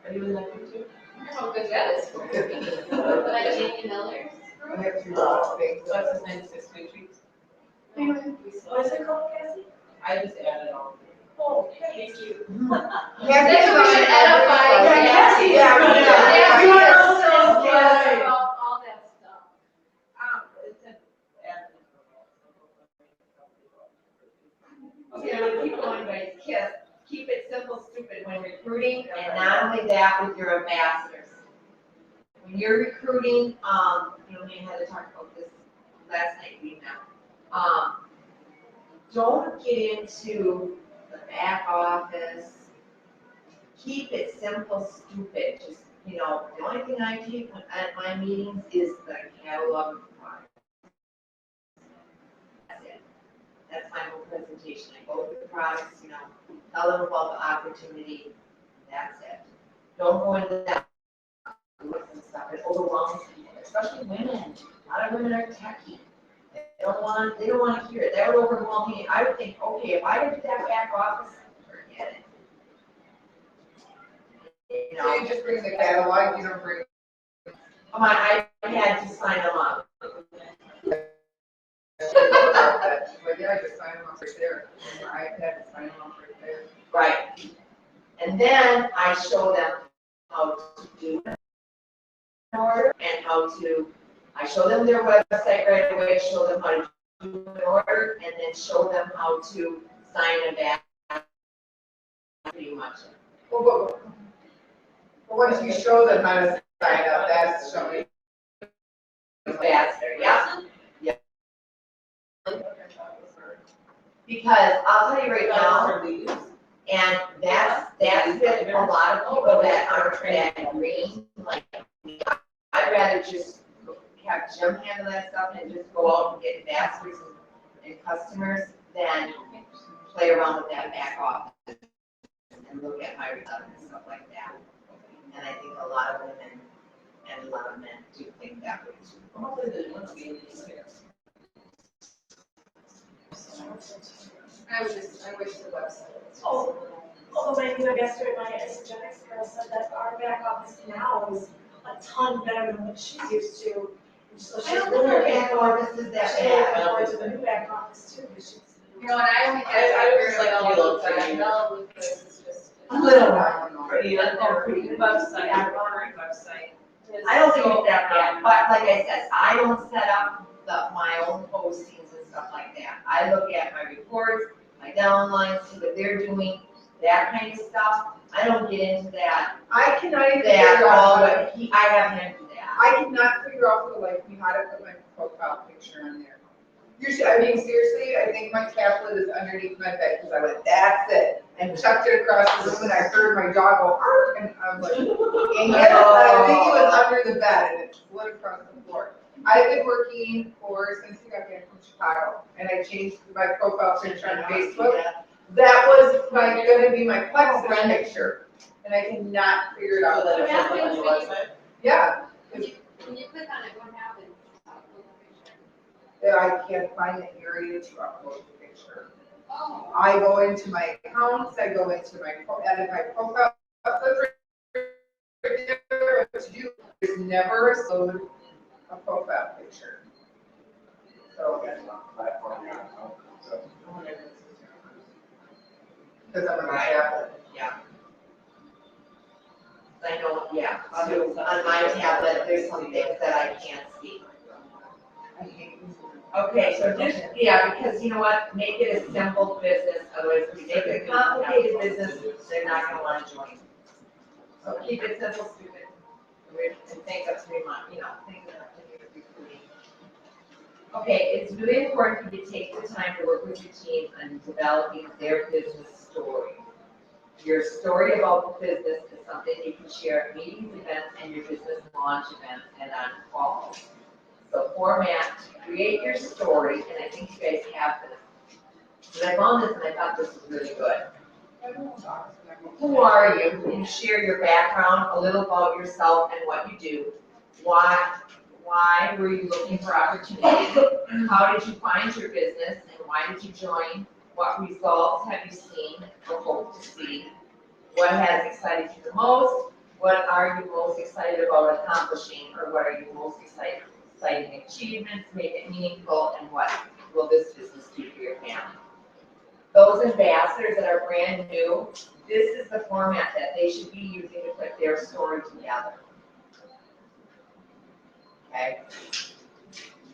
Are you in that group too? I don't know how good that is for me. Like Jamie Miller's. I have 2 things. Plexus 96 sweet treats. What is it called, Cassie? I just added all. Oh, thank you. That's what we should edify. Yeah. Yeah, we we want are to so know good about all that stuff. It's an admin. Yeah, keep going, guys, keep it simple, stupid when recruiting, and not only that with your ambassadors. when you're recruiting, we had to talk about this last night, we met. Don't get into the back office. Keep it simple, stupid, just, the only thing I keep at my meetings is the catalog of products. That's it. That's my whole presentation. I go over the products, tell them about the opportunity, that's it. Don't go into that and stuff, it overwhelms people, especially women. A lot of women are techie. They don't want to hear it. That would overwhelm me. I would think, okay, if I did that back office, forget it. So you just bring the catalog, you don't bring. I had to sign them up. But yeah, just sign them up right there. I had to sign them up right there. Right. And then I show them how to do an order and I show them their website right away, show them how to do an order, and then show them how to sign a back. Pretty much. Well, but once you show them how to sign up, that's showing. Faster, yeah. Yeah. Because I'll tell you right now, and that's with a lot of people that aren't that green, like, I'd rather just have Jim handle that stuff and just go out and get ambassadors and customers than play around with that back office and look at my results and stuff like that. And I think a lot of women and a lot of men do think that way too. Hopefully there's one to be in these here. I wish the website was. Although my new yesterday, my Isagenix girl said that our back office now is a ton better than what she's used to. And so I she's don't think our back office is that She's looking bad. forward to the new back office too, because she's. And I only I had. was like, you look pretty. Lucas is just. A little more. Pretty, pretty website, our current website. I don't think it's that bad, but like I said, I don't set up my own postings and stuff like that. I look at my reports, my downlines, see what they're doing, that kind of stuff. I don't get into that, I cannot even that, figure out, I have him do that. I cannot figure out for the life of me how to put my profile picture on there. Usually, I mean, seriously, I think my tablet is underneath my bed, because I went, that's it, and chucked it across the room, and I heard my dog go, arr, and I was like, and yet, I think it was under the bed, and it slid across the floor. I've been working since we got back from Chicago, and I changed my profile picture on Facebook. That was gonna be my Plex friend picture, and I cannot figure it out. So that it's up on your website? Yeah, When you click on it, what happens? that I can't find the area to upload the picture. Oh. I go into my accounts, I go into edit my profile, to do, there's never a profile picture. So, because I'm on my tablet. Yeah. I know, yeah, on my tablet, there's some things that I can't see. I hate using it. Okay, so just, because you know what, make it a simple business, otherwise if you make it a complicated business, they're not gonna wanna join. So keep it simple, stupid, and think of 3 months, think of your recruiting. Okay, it's really important for you to take the time to work with your team on developing their business story. Your story about the business is something you can share at meetings, events, and your business launch events and on calls. So format, create your story, and I think you guys have this. And I found this and I thought this was really good. Who are you? And share your background, a little about yourself and what you do. Why were you looking for opportunities? How did you find your business and why did you join? What results have you seen or hope to see? What has excited you the most? What are you most excited about accomplishing, or what are you most exciting achievements, make it meaningful, and what will this business do for your family? Those ambassadors that are brand new, this is the format that they should be using to put their story together. Okay?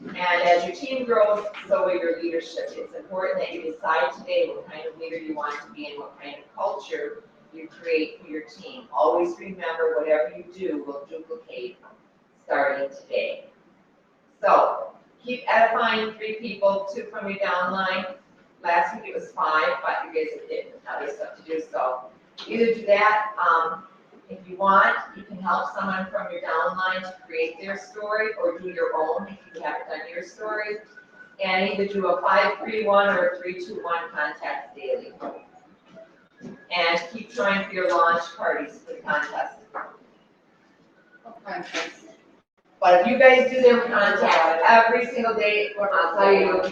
And as your team grows, so will your leadership. It's important that you decide today what kind of leader you want to be and what kind of culture you create for your team. Always remember, whatever you do will duplicate starting today. So keep edifying 3 people, 2 from your downline. Last week it was 5, but you guys have getting other stuff to do, so either do that, if you want, you can help someone from your downline to create their story, or do your own if you haven't done your story. And either do a 5-3-1 or a 3-2-1 contact daily. And keep trying for your launch parties for the contest. But if you guys do their contact every single day, I'll tell you,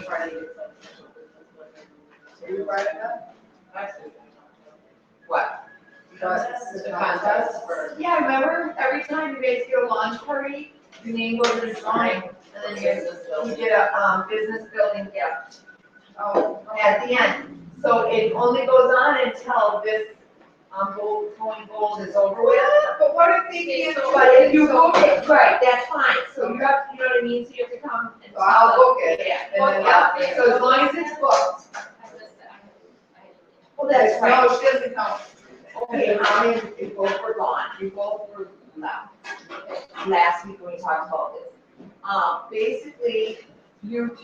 You brought it up? what? The contest for. Yeah, remember, every time you guys get a launch party, your name goes in the drawing, and then you get a, business building gift at the end. So it only goes on until this, gold is over with. But what if they can't? But if you book it, right, that's fine, so you have, you know what I mean, so you have to come and. So I'll book it. Yeah, And then yeah, so as long as it's booked. Well, that's right. No, she doesn't count. Okay, how many, you both were gone, you both were left. Last week when we talked about this. Basically, you